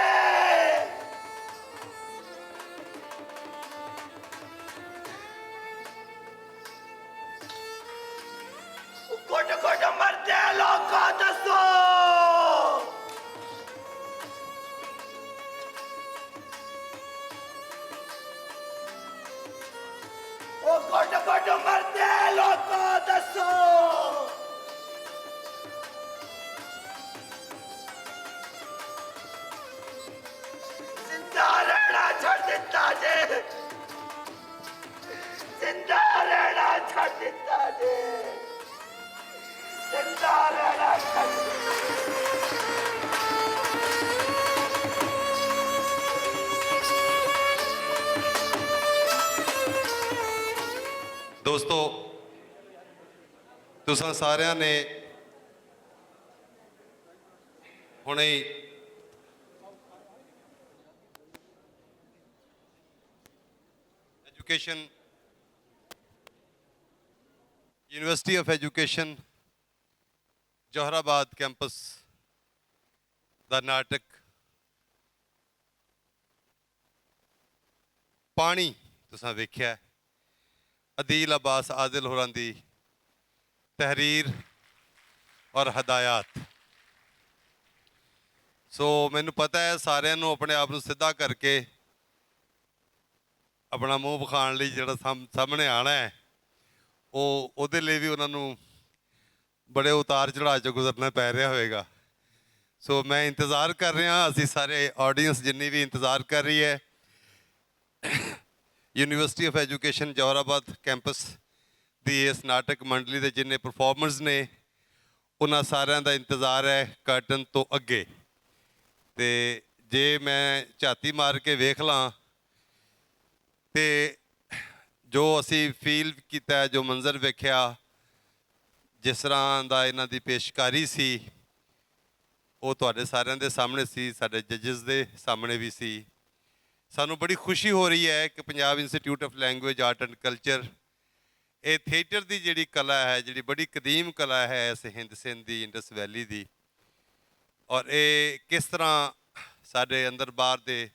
कोट कोट मरते लोग को दसो ओ कोट कोट मरते लोग को दसो जिंदा रहना छोड़ दिता जे जिंदा रहना छोड़ दिता जे जिंदा रहना छोड़ दिता ਦੋਸਤੋ ਤੁਸੀਂ ਸਾਰਿਆਂ ਨੇ ਹੁਣੇ ਹੀ education university of education Jauharabad campus ਦਾ ਨਾਟਕ ਪਾਣੀ ਤੁਸੀਂ ਵੇਖਿਆ ਅਦੀਲ ਅਬਾਸ ਆਦਿਲ ਹੋਰਾਂ ਦੀ ਤਹਿਰੀਰ ਔਰ ਹਦਾਇਤ ਸੋ ਮੈਨੂੰ ਪਤਾ ਹੈ ਸਾਰਿਆਂ ਨੂੰ ਆਪਣੇ ਆਪ ਨੂੰ ਸਿੱਧਾ ਕਰਕੇ ਆਪਣਾ ਮੂੰਹ ਵਿਖਾਉਣ ਲਈ ਜਿਹੜਾ ਸਾਹਮਣੇ ਆਉਣਾ ਹੈ ਉਹਦੇ ਲਈ ਵੀ ਉਹਨਾਂ ਨੂੰ ਬੜੇ ਉਤਾਰ ਚੜ੍ਹਾਅ 'ਚੋਂ ਗੁਜ਼ਰਨਾ ਪੈ ਰਿਹਾ ਹੋਵੇਗਾ ਸੋ ਮੈਂ ਇੰਤਜ਼ਾਰ ਕਰ ਰਿਹਾ ਅਸੀਂ ਸਾਰੇ ਆਡੀਅנס ਜਿੰਨੀ ਵੀ ਇੰਤਜ਼ਾਰ ਕਰ ਰਹੀ ਹੈ university of education Jauharabad campus ਦੀ ਇਸ ਨਾਟਕ ਮੰਡਲੀ ਦੇ ਜਿੰਨੇ ਪਰਫਾਰਮਰਸ ਨੇ ਉਹਨਾਂ ਸਾਰਿਆਂ ਦਾ ਇੰਤਜ਼ਾਰ ਹੈ ਕਰਟਨ ਤੋਂ ਅੱਗੇ ਤੇ ਜੇ ਮੈਂ ਝਾਤੀ ਮਾਰ ਕੇ ਵੇਖ ਲਾਂ ਤੇ ਜੋ ਅਸੀਂ ਫੀਲ ਕੀਤਾ ਜੋ ਮੰਜ਼ਰ ਵੇਖਿਆ ਜਿਸ ਤਰ੍ਹਾਂ ਦਾ ਇਹਨਾਂ ਦੀ ਪੇਸ਼ਕਾਰੀ ਸੀ ਉਹ ਤੁਹਾਡੇ ਸਾਰਿਆਂ ਦੇ ਸਾਹਮਣੇ ਸੀ ਸਾਡੇ ਜੱਜਸ ਦੇ ਸਾਹਮਣੇ ਵੀ ਸੀ ਸਾਨੂੰ ਬੜੀ ਖੁਸ਼ੀ ਹੋ ਰਹੀ ਹੈ ਕਿ Punjab institute of language art and culture ਇਹ ਥੀਏਟਰ ਦੀ ਜਿਹੜੀ ਕਲਾ ਹੈ ਜਿਹੜੀ ਬੜੀ ਕਦੀਮ ਕਲਾ ਹੈ ਇਸ ਹਿੰਦ ਸਿੰਧ ਦੀ ਇੰਡਸ ਵੈਲੀ ਦੀ ਔਰ ਇਹ ਕਿਸ ਤਰ੍ਹਾਂ ਸਾਡੇ ਅੰਦਰ ਬਾਹਰ ਦੇ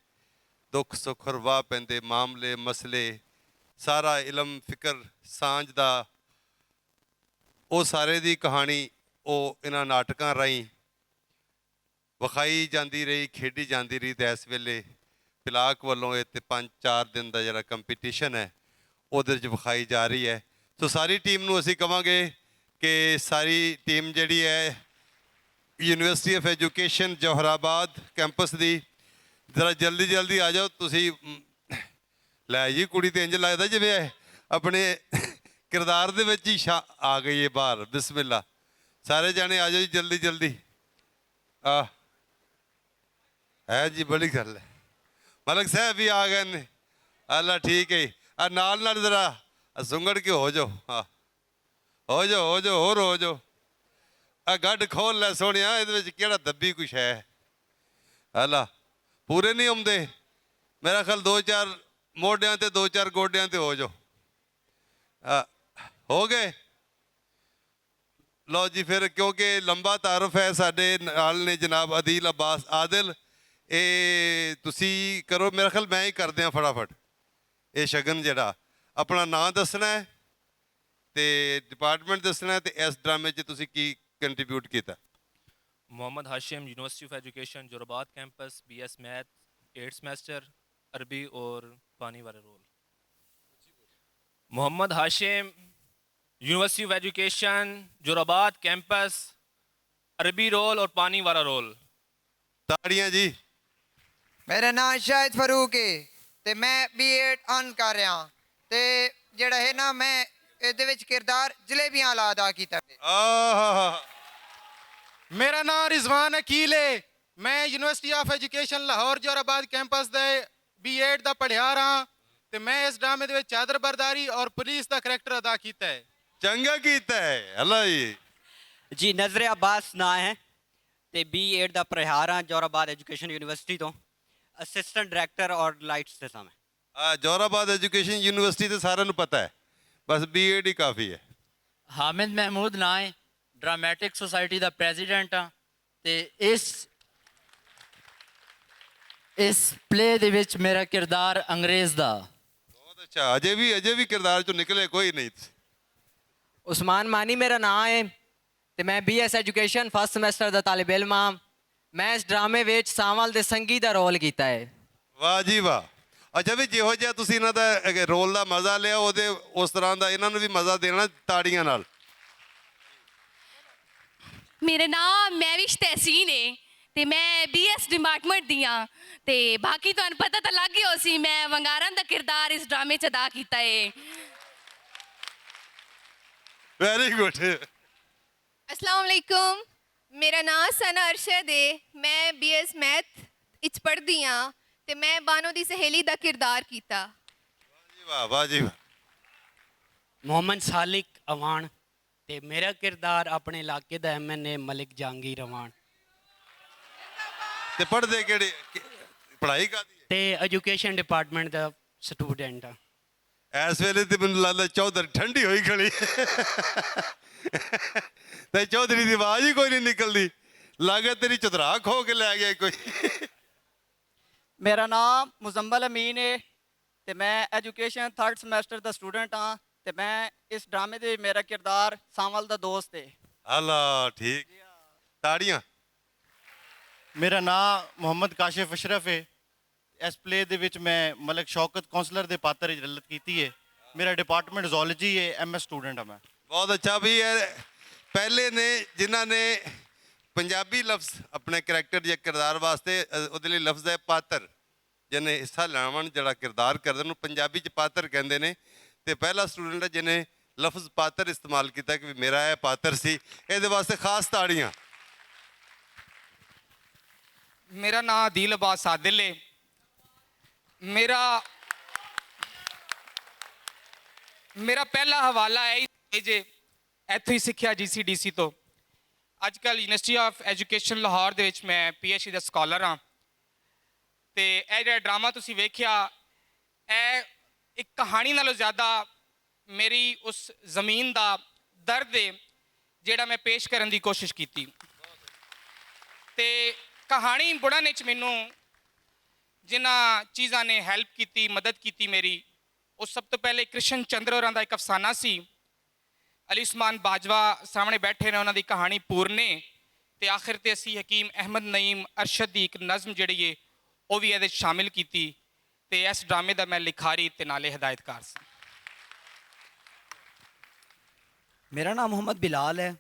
ਦੁੱਖ ਸੁੱਖ ਰਵਾ ਪੈਂਦੇ ਮਾਮਲੇ ਮਸਲੇ ਸਾਰਾ ਇਲਮ ਫਿਕਰ ਸਾਂਝ ਦਾ ਉਹ ਸਾਰੇ ਦੀ ਕਹਾਣੀ ਉਹ ਇਹਨਾਂ ਨਾਟਕਾਂ ਰਾਹੀਂ ਵਿਖਾਈ ਜਾਂਦੀ ਰਹੀ ਖੇਡੀ ਜਾਂਦੀ ਰਹੀ ਤੇ ਇਸ ਵੇਲੇ ਫਿਲਾਕ ਵੱਲੋਂ ਇਹ 5-4 ਦਿਨ ਦਾ ਜਿਹੜਾ ਕੰਪੀਟੀਸ਼ਨ ਹੈ ਉਹਦੇ 'ਚ ਵਿਖਾਈ ਜਾ ਰਹੀ ਹੈ ਸੋ ਸਾਰੀ ਟੀਮ ਨੂੰ ਅਸੀਂ ਕਹਾਂਗੇ ਕਿ ਸਾਰੀ ਟੀਮ ਜਿਹੜੀ ਹੈ university of education Jauharabad campus ਦੀ ਜ਼ਰਾ ਜਲਦੀ ਆ ਜਾਓ ਤੁਸੀਂ ਲੈ ਜੀ ਕੁੜੀ ਤੇ ਇੰਜ ਲੱਗਦਾ ਜਿਵੇਂ ਆਪਣੇ ਕਿਰਦਾਰ ਦੇ ਵਿੱਚ ਹੀ ਆ ਗਈ ਹੈ ਬਾਹਰ ਬਿਸਮਿਲ੍ਲਾ ਸਾਰੇ ਜਾਣੇ ਆ ਜਾਓ ਜੀ ਜਲਦੀ ਆ ਹੈ ਜੀ ਬੜੀ ਗੱਲ ਹੈ ਮਲਕ ਸਾਹਿਬ ਵੀ ਆ ਗਏ ਨੇ ਅੱਲਾ ਠੀਕ ਹੈ ਆ ਨਾਲ ਜ਼ਰਾ ਸੁੰਗੜ ਕੇ ਹੋ ਜਾਓ ਹਾਂ ਹੋ ਜਾਓ ਹੋਰ ਹੋ ਜਾਓ ਆ ਗੱਡ ਖੋਲ ਲੈ ਸੋਹਣਿਆ ਇਹਦੇ ਵਿੱਚ ਕਿਹੜਾ ਦੱਬੀ ਕੁਛ ਹੈ ਅੱਲਾ ਪੂਰੇ ਨਹੀਂ ਆਉਂਦੇ ਮੇਰਾ ਖਿਆਲ 2-4 ਮੋਢਿਆਂ ਤੇ 2-4 ਗੋਡਿਆਂ ਤੇ ਹੋ ਜਾਓ ਹੋ ਗਏ ਲਓ ਜੀ ਫਿਰ ਕਿਉਂਕਿ ਲੰਬਾ ਤਾਰਫ ਹੈ ਸਾਡੇ ਨਾਲ ਨੇ ਜਨਾਬ ਅਦੀਲ ਅਬਾਸ ਆਦਿਲ ਇਹ ਤੁਸੀਂ ਕਰੋ, ਮੇਰਾ ਖਿਆਲ ਮੈਂ ਹੀ ਕਰ ਦਿਆਂ ਫਟਾਫਟ। ਇਹ ਸ਼ਗਨ ਜਿਹੜਾ ਆਪਣਾ ਨਾਂ ਦੱਸਣਾ ਹੈ ਤੇ ਡਿਪਾਰਟਮੈਂਟ ਦੱਸਣਾ ਹੈ ਤੇ ਇਸ ਡਰਾਮੇ 'ਚ ਤੁਸੀਂ ਕੀ ਕੰਟਰੀਬਿਊਟ ਕੀਤਾ। Mohammad Hashim, university of education Jauharabad campus, BS math 8th semester, अरबी और पानी वाला role. Mohammad Hashim, university of education Jauharabad campus, अरबी रोल और पानी वाला रोल। ਤਾੜੀਆਂ ਜੀ। ਮੇਰਾ ਨਾਮ ਸ਼ਾਹਿਦ ਫਾਰੂਕ ਹੈ ਤੇ ਮੈਂ B.Ed ਅਨ ਕਰ ਰਿਹਾ ਤੇ ਜਿਹੜਾ ਹੈ ਨਾ ਮੈਂ ਇਹਦੇ ਵਿੱਚ ਕਿਰਦਾਰ ਜਲੇਬੀਆਂ ਵਾਲਾ ਅਦਾ ਕੀਤਾ ਹੈ। ਆਹ ਮੇਰਾ ਨਾਮ ਰਿਜ਼ਵਾਨ ਅਕੀਲ ਹੈ। ਮੈਂ university of education Lahore Jauharabad campus ਦੇ B.Ed ਦਾ ਪੜ੍ਹਿਆ ਰਹਾ ਤੇ ਮੈਂ ਇਸ ਡਰਾਮੇ ਦੇ ਵਿੱਚ ਚਾਦਰ ਬਰਦਾਰੀ ਔਰ ਪੁਲਿਸ ਦਾ ਕਰੈਕਟਰ ਅਦਾ ਕੀਤਾ ਹੈ। ਚੰਗਾ ਕੀਤਾ ਹੈ। ਅੱਲਾ ਜੀ। ਜੀ ਨਜ਼ਰ ਅब्बास ਨਾਂ ਹੈ ਤੇ B.Ed ਦਾ ਪੜ੍ਹਾਇਆ ਹਾਂ ਜੋਰਾਬਾਦ ਐਜੂਕੇਸ਼ਨ ਯੂਨੀਵਰਸਿਟੀ ਤੋਂ, ਅਸਿਸਟੈਂਟ ਡਾਇਰੈਕਟਰ ਔਰ ਲਾਈਟਸ ਦੇ ਸਾਹਮਣੇ। ਜੋਰਾਬਾਦ ਐਜੂਕੇਸ਼ਨ ਯੂਨੀਵਰਸਿਟੀ ਤੇ ਸਾਰਿਆਂ ਨੂੰ ਪਤਾ ਹੈ, ਬਸ B.Ed ਹੀ ਕਾਫੀ ਹੈ। ਹਾਮਿਦ ਮਹਿਮੂਦ ਨਾਂ ਹੈ, ਡਰਾਮੈਟਿਕ ਸੁਸਾਇਟੀ ਦਾ ਪ੍ਰੈਜ਼ੀਡੈਂਟ ਹਾਂ ਤੇ ਇਸ ਪਲੇ ਦੇ ਵਿੱਚ ਮੇਰਾ ਕਿਰਦਾਰ ਅੰਗਰੇਜ਼ ਦਾ। ਬਹੁਤ ਅੱਛਾ। ਅਜੇ ਵੀ ਕਿਰਦਾਰ ਚੋਂ ਨਿਕਲੇ ਕੋਈ ਨਹੀਂ। ਉਸਮਾਨ ਮਾਨੀ ਮੇਰਾ ਨਾਂ ਹੈ ਤੇ ਮੈਂ BS ਐਜੂਕੇਸ਼ਨ ਫਸਟ ਸਮੈਸਟਰ ਦਾ ਤਾਲਿਬ ਇਲਮ ਹਾਂ। ਮੈਂ ਇਸ ਡਰਾਮੇ ਵਿੱਚ ਸਾਂਵਲ ਦੇ ਸੰਗੀ ਦਾ ਰੋਲ ਕੀਤਾ ਹੈ। ਵਾਹ ਜੀ ਵਾਹ। ਅੱਛਾ ਵੀ ਜਿਹੋ ਜਿਹਾ ਤੁਸੀਂ ਇਹਨਾਂ ਦਾ ਰੋਲ ਦਾ ਮਜ਼ਾ ਲਿਆ, ਉਹਦੇ ਉਸ ਤਰ੍ਹਾਂ ਦਾ ਇਹਨਾਂ ਨੂੰ ਵੀ ਮਜ਼ਾ ਦੇਣਾ ਤਾੜੀਆਂ ਨਾਲ। ਮੇਰਾ ਨਾਮ ਮਹਿਵਿਸ਼ ਤਹਿਸੀਨ ਹੈ ਤੇ ਮੈਂ BS ਡਿਪਾਰਟਮੈਂਟ ਦੀ ਹਾਂ ਤੇ ਬਾਕੀ ਤੁਹਾਨੂੰ ਪਤਾ ਤਾਂ ਲੱਗ ਗਿਆ ਸੀ ਮੈਂ ਵੰਗਾਰਨ ਦਾ ਕਿਰਦਾਰ ਇਸ ਡਰਾਮੇ 'ਚ ਅਦਾ ਕੀਤਾ ਹੈ। Very good. अस्सलाम वालेकुम, मेरा नाम सना अरशद है। मैं BS मैथ इच पढ़दी हाँ ते मैं बानो दी सहेली दा किरदार कीता। ਵਾਹ ਵਾਹ ਜੀ ਵਾਹ। ਮੁਹੰਮਦ ਸਾਲਿਕ ਅਵਾਨ ਤੇ ਮੇਰਾ ਕਿਰਦਾਰ ਆਪਣੇ ਇਲਾਕੇ ਦਾ MNA ਮਲਿਕ ਜਹਾਂਗੀਰ ਅਵਾਨ ਤੇ ਪੜ੍ਹਦੇ ਕਿਹੜੀ ਪੜ੍ਹਾਈ ਕਾਦੀ ਹੈ? ਤੇ ਐਜੂਕੇਸ਼ਨ ਡਿਪਾਰਟਮੈਂਟ ਦਾ ਸਟੂਡੈਂਟ ਆ। ਇਸ ਵੇਲੇ ਤੇ ਮੈਨੂੰ ਲੱਗਦਾ ਚੌਧਰੀ ਠੰਡੀ ਹੋਈ ਖੜੀ ਤੇ ਚੌਧਰੀ ਦੀ ਆਵਾਜ਼ ਹੀ ਕੋਈ ਨਹੀਂ ਨਿਕਲਦੀ। ਲੱਗਦਾ ਤੇਰੀ ਚੁਤਰਾ ਖੋ ਕੇ ਲੈ ਗਿਆ ਕੋਈ। ਮੇਰਾ ਨਾਮ ਮੁਜ਼ੰਮਲ ਅਮੀਨ ਹੈ ਤੇ ਮੈਂ ਐਜੂਕੇਸ਼ਨ 3rd ਸਮੈਸਟਰ ਦਾ ਸਟੂਡੈਂਟ ਹਾਂ ਤੇ ਮੈਂ ਇਸ ਡਰਾਮੇ ਦੇ ਮੇਰਾ ਕਿਰਦਾਰ ਸਾਂਵਲ ਦਾ ਦੋਸਤ ਹੈ। ਅੱਲਾ ਠੀਕ। ਤਾੜੀਆਂ। ਮੇਰਾ ਨਾਮ ਮੁਹੰਮਦ ਕਾਸ਼ਿਫ ਅਸ਼ਰਫ ਹੈ। ਇਸ ਪਲੇ ਦੇ ਵਿੱਚ ਮੈਂ ਮਲਕ ਸ਼ੌਕਤ ਕਾਉਂਸਲਰ ਦੇ ਪਾਤਰ ਵਿੱਚ ਰਲਤ ਕੀਤੀ ਹੈ। ਮੇਰਾ ਡਿਪਾਰਟਮੈਂਟ ਜ਼ੂਲੌਜੀ ਹੈ। MS ਸਟੂਡੈਂਟ ਹਾਂ ਮੈਂ। ਬਹੁਤ ਅੱਛਾ ਵੀ ਇਹ ਪਹਿਲੇ ਨੇ ਜਿਨ੍ਹਾਂ ਨੇ ਪੰਜਾਬੀ ਲਫ਼ਜ਼ ਆਪਣੇ ਕਰੈਕਟਰ ਜਾਂ ਕਿਰਦਾਰ ਵਾਸਤੇ ਉਹਦੇ ਲਈ ਲਫ਼ਜ਼ ਹੈ ਪਾਤਰ, ਜਿਹਨੇ ਹਿੱਸਾ ਲੈਣਾ ਜਿਹੜਾ ਕਿਰਦਾਰ ਕਰਦੇ ਉਹਨੂੰ ਪੰਜਾਬੀ 'ਚ ਪਾਤਰ ਕਹਿੰਦੇ ਨੇ ਤੇ ਪਹਿਲਾ ਸਟੂਡੈਂਟ ਹੈ ਜਿਹਨੇ ਲਫ਼ਜ਼ ਪਾਤਰ ਇਸਤੇਮਾਲ ਕੀਤਾ ਕਿ ਮੇਰਾ ਇਹ ਪਾਤਰ ਸੀ। ਇਹਦੇ ਵਾਸਤੇ ਖਾਸ ਤਾੜੀਆਂ। ਮੇਰਾ ਨਾਮ ਅਦੀਲ ਅਬਾਸ ਸਾਦਿਲ ਹੈ। ਮੇਰਾ ਪਹਿਲਾ ਹਵਾਲਾ ਹੈ ਜੇ ਇੱਥੋਂ ਹੀ ਸਿੱਖਿਆ GCDC ਤੋਂ। ਅੱਜ ਕੱਲ੍ਹ ਯੂਨੀਵਰਸਿਟੀ ਆਫ ਐਜੂਕੇਸ਼ਨ ਲਾਹੌਰ ਦੇ ਵਿੱਚ ਮੈਂ PhD ਦਾ ਸਕਾਲਰ ਹਾਂ ਤੇ ਇਹ ਜਿਹੜਾ ਡਰਾਮਾ ਤੁਸੀਂ ਵੇਖਿਆ ਇਹ ਇੱਕ ਕਹਾਣੀ ਨਾਲੋਂ ਜ਼ਿਆਦਾ ਮੇਰੀ ਉਸ ਜ਼ਮੀਨ ਦਾ ਦਰਦ ਹੈ ਜਿਹੜਾ ਮੈਂ ਪੇਸ਼ ਕਰਨ ਦੀ ਕੋਸ਼ਿਸ਼ ਕੀਤੀ ਤੇ ਕਹਾਣੀ ਬਣਾਉਣ ਵਿੱਚ ਮੈਨੂੰ ਜਿਨ੍ਹਾਂ ਚੀਜ਼ਾਂ ਨੇ ਹੈਲਪ ਕੀਤੀ, ਮਦਦ ਕੀਤੀ ਮੇਰੀ, ਉਹ ਸਭ ਤੋਂ ਪਹਿਲੇ ਕ੍ਰਿਸ਼ਨ ਚੰਦਰ ਹੋਰਾਂ ਦਾ ਇੱਕ ਅਫਸਾਨਾ ਸੀ। ਅਲੀ ਉਸਮਾਨ ਬਾਜਵਾ ਸਾਹਮਣੇ ਬੈਠੇ ਨੇ, ਉਹਨਾਂ ਦੀ ਕਹਾਣੀ ਪੂਰਨੇ ਤੇ ਆਖਿਰ ਤੇ ਅਸੀਂ ਹਕੀਮ ਅਹਿਮਦ ਨਈਮ ਅਰਸ਼ਦ ਦੀ ਇੱਕ ਨਜ਼ਮ ਜਿਹੜੀ ਹੈ ਉਹ ਵੀ ਇਹਦੇ ਸ਼ਾਮਿਲ ਕੀਤੀ ਤੇ ਇਸ ਡਰਾਮੇ ਦਾ ਮੈਂ ਲਿਖਾਰੀ ਤੇ ਨਾਲੇ ਹਦਾਇਤਕਾਰ ਸੀ। ਮੇਰਾ ਨਾਮ ਮੁਹੰਮਦ ਬਿਲਾਲ ਹੈ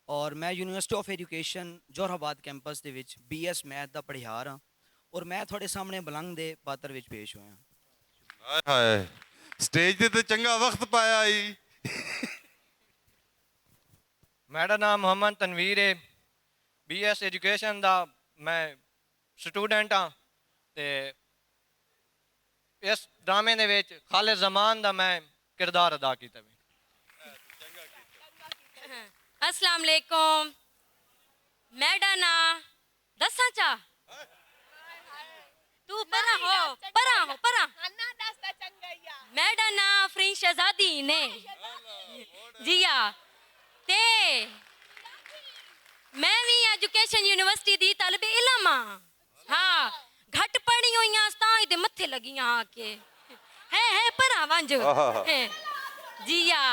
ਔਰ ਮੈਂ ਯੂਨੀਵਰਸਿਟੀ ਆਫ ਐਜੂਕੇਸ਼ਨ ਜੋਰਾਬਾਦ ਕੈਂਪਸ ਦੇ ਵਿੱਚ BS ਮੈਥ ਦਾ ਪੜ੍ਹਾਇਆ ਹਾਂ ਔਰ ਮੈਂ ਤੁਹਾਡੇ ਸਾਹਮਣੇ ਬਲੰਗ ਦੇ ਪਾਤਰ ਵਿੱਚ ਪੇਸ਼ ਹੋਇਆ। ਹਾਏ ਹਾਏ, ਸਟੇਜ ਤੇ ਚੰਗਾ ਵਕਤ ਪਾਇਆ ਹੀ। ਮੇਰਾ ਨਾਮ ਮੁਹੰਮਦ ਤਨਵੀਰ ਹੈ। BS ਐਜੂਕੇਸ਼ਨ ਦਾ ਮੈਂ ਸਟੂਡੈਂਟ ਹਾਂ ਤੇ ਇਸ ਡਰਾਮੇ ਦੇ ਵਿੱਚ ਖਾਲਿਦ ਜ਼ਮਾਨ ਦਾ ਮੈਂ ਕਿਰਦਾਰ ਅਦਾ ਕੀਤਾ। अस्सलाम वालेकुम, मेरा ना दसा चा तू परा हो मेरा ना फ्रेंच शहजादी ने जिया ते मैं भी एजुकेशन यूनिवर्सिटी दी तलब इलम हाँ के लगी यहाँ आके है पर वंज आहा। जीया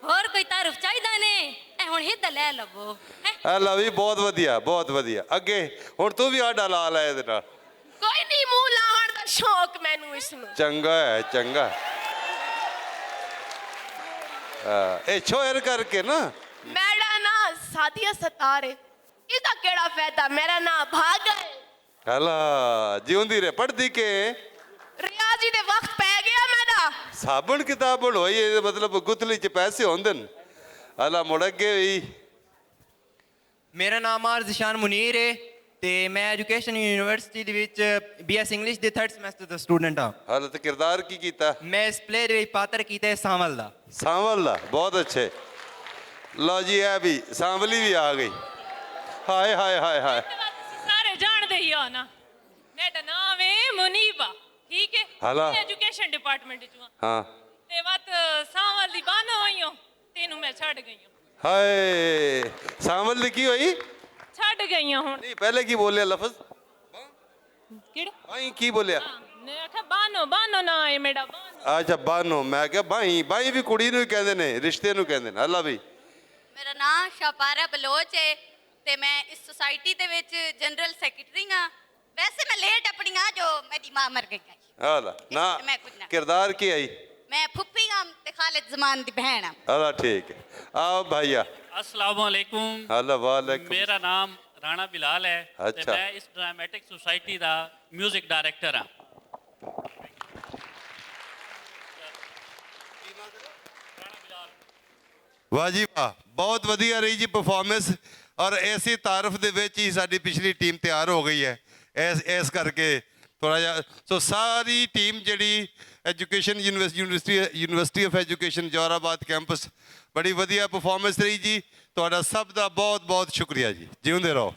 ਹੋਰ ਕੋਈ ਤਾਰਫ ਚਾਹੀਦਾ ਨੇ ਇਹ ਹੁਣ ਹਿੱਦ ਲੈ ਲਵੋ ਆ ਲਓ ਵੀ ਬਹੁਤ ਵਧੀਆ ਅੱਗੇ ਹੁਣ ਤੂੰ ਵੀ ਆਡਾ ਲਾ ਲੈ ਇਹਦੇ ਨਾਲ ਕੋਈ ਨਹੀਂ ਮੂੰਹ ਲਾਉਣ ਦਾ ਸ਼ੌਕ ਮੈਨੂੰ ਇਸ ਨੂੰ ਚੰਗਾ ਹੈ ਚੰਗਾ ਇਹ ਛੋਇਰ ਕਰਕੇ ਨਾ ਮੇਰਾ ਨਾਂ ਸਾਦੀਆ ਸਤਾਰ ਹੈ ਇਹਦਾ ਕਿਹੜਾ ਫਾਇਦਾ ਮੇਰਾ ਨਾਂ ਭਾਗ ਹੈ ਹਲਾ ਜਿਉਂਦੀ ਰੇ ਪੜਦੀ ਕੇ ਰਿਆਜ਼ੀ ਦੇ ਵਕਤ ਪੈ ਗਿਆ ਮੇਰਾ ਸਾਬਣ ਕਿਤਾਬਣ ਹੋਈ ਇਹਦਾ ਮਤਲਬ ਗੁੱਥਲੀ ਚ ਪੈਸੇ ਹੁੰਦੇ ਨੇ ਹਲਾ ਮੁੜ ਅੱਗੇ ਵੀ ਮੇਰਾ ਨਾਮ ਆਰਜ਼ਸ਼ਾਨ ਮੁਨੀਰ ਹੈ ਤੇ ਮੈਂ ਐਜੂਕੇਸ਼ਨ ਯੂਨੀਵਰਸਿਟੀ ਦੇ ਵਿੱਚ ਬੀਐਸ ਇੰਗਲਿਸ਼ ਦੇ 3rd ਸਮੈਸਟਰ ਦਾ ਸਟੂਡੈਂਟ ਹਾਂ ਹਾਲੇ ਤੇ ਕਿਰਦਾਰ ਕੀ ਕੀਤਾ ਮੈਂ ਇਸ ਪਲੇ ਦੇ ਵਿੱਚ ਪਾਤਰ ਕੀਤਾ ਹੈ ਸਾਂਵਲ ਦਾ ਬਹੁਤ ਅੱਛੇ ਲਓ ਜੀ ਇਹ ਵੀ ਸਾਂਵਲੀ ਵੀ ਆ ਗਈ ਹਾਏ ਹਾਏ ਹਾਏ ਹਾਏ ਸਾਰੇ ਜਾਣਦੇ ਹੀ ਹੋ ਨਾ ਮੇਰਾ ਨਾਮ ਹੈ ਮੁਨੀਬਾ ਠੀਕ ਹੈ ਹਲਾ ਐਜੂਕੇਸ਼ਨ ਡਿਪਾਰਟਮੈਂਟ ਚੋਂ ਹਾਂ ਤੇ ਵਤ ਸਾਂਵਲ ਦੀ ਬਣ ਹੋਈ ਹੋ ਤੈਨੂੰ ਮੈਂ ਛੱਡ ਗਈ ਹਾਂ ਹਾਏ ਸਾਂਵਲ ਦੀ ਕੀ ਹੋਈ ਛੱਡ ਗਈ ਹਾਂ ਹੁਣ ਨਹੀਂ ਪਹਿਲੇ ਕੀ ਬੋਲਿਆ ਲਫ਼ਜ਼ ਕਿਹੜਾ ਬਾਈ ਕੀ ਬੋਲਿਆ ਮੈਂ ਆਖਿਆ ਬਾਨੋ ਨਾ ਹੈ ਮੇਰਾ ਬਾਨੋ ਅੱਛਾ ਬਾਨੋ ਮੈਂ ਕਿਹਾ ਬਾਈ ਵੀ ਕੁੜੀ ਨੂੰ ਹੀ ਕਹਿੰਦੇ ਨੇ ਰਿਸ਼ਤੇ ਨੂੰ ਕਹਿੰਦੇ ਨੇ ਅੱਲਾ ਵੀ ਮੇਰਾ ਨਾਮ ਸ਼ਾਪਾਰਾ ਬਲੋਚ ਹੈ ਤੇ ਮੈਂ ਇਸ ਸੁਸਾਇਟੀ ਦੇ ਵਿੱਚ ਜਨਰਲ ਸੈਕਟਰੀ ਹਾਂ ਵੈਸੇ ਮੈਂ ਲੇਟ ਆਪਣੀ ਆ ਜੋ ਮੇਰੀ ਮਾਂ ਮਰ ਗਈ ਹਾਲਾ ਨਾ ਮੈਂ ਕੁਝ ਨਾ ਕਿਰਦਾਰ ਕੀ ਆਈ ਮੈਂ ਫੁੱਫੀ ਹਾਂ ਤੇ ਖਾਲਿਦ ਜ਼ਮਾਨ ਦੀ ਭੈਣ ਹਾਂ ਹਾਲਾ ਠੀਕ ਹੈ आओ भैया अस्सलाम वालेकुम हेलो वालेकुम मेरा नाम राणा बिलाल है ते अच्छा। मैं इस ड्रामेटिक सोसाइटी का म्यूजिक डायरेक्टर हाँ ਵਾਹ ਜੀ ਵਾਹ ਬਹੁਤ ਵਧੀਆ ਰਹੀ ਜੀ ਪਰਫਾਰਮੈਂਸ ਔਰ ਐਸੀ ਤਾਰਫ ਦੇ ਵਿੱਚ ਹੀ ਸਾਡੀ ਪਿਛਲੀ ਟੀਮ ਤਿਆਰ ਹੋ ਗਈ ਹੈ ਇਸ ਕਰਕੇ ਥੋੜਾ ਜਿਹਾ ਸੋ ਸਾਰੀ ਟੀਮ ਜਿਹੜੀ education university of education Jauharabad campus ਬੜੀ ਵਧੀਆ ਪਰਫਾਰਮੈਂਸ ਰਹੀ ਜੀ ਤੁਹਾਡਾ ਸਭ ਦਾ ਬਹੁਤ ਬਹੁਤ ਸ਼ੁਕਰੀਆ ਜੀ ਜਿਉਂਦੇ ਰਹੋ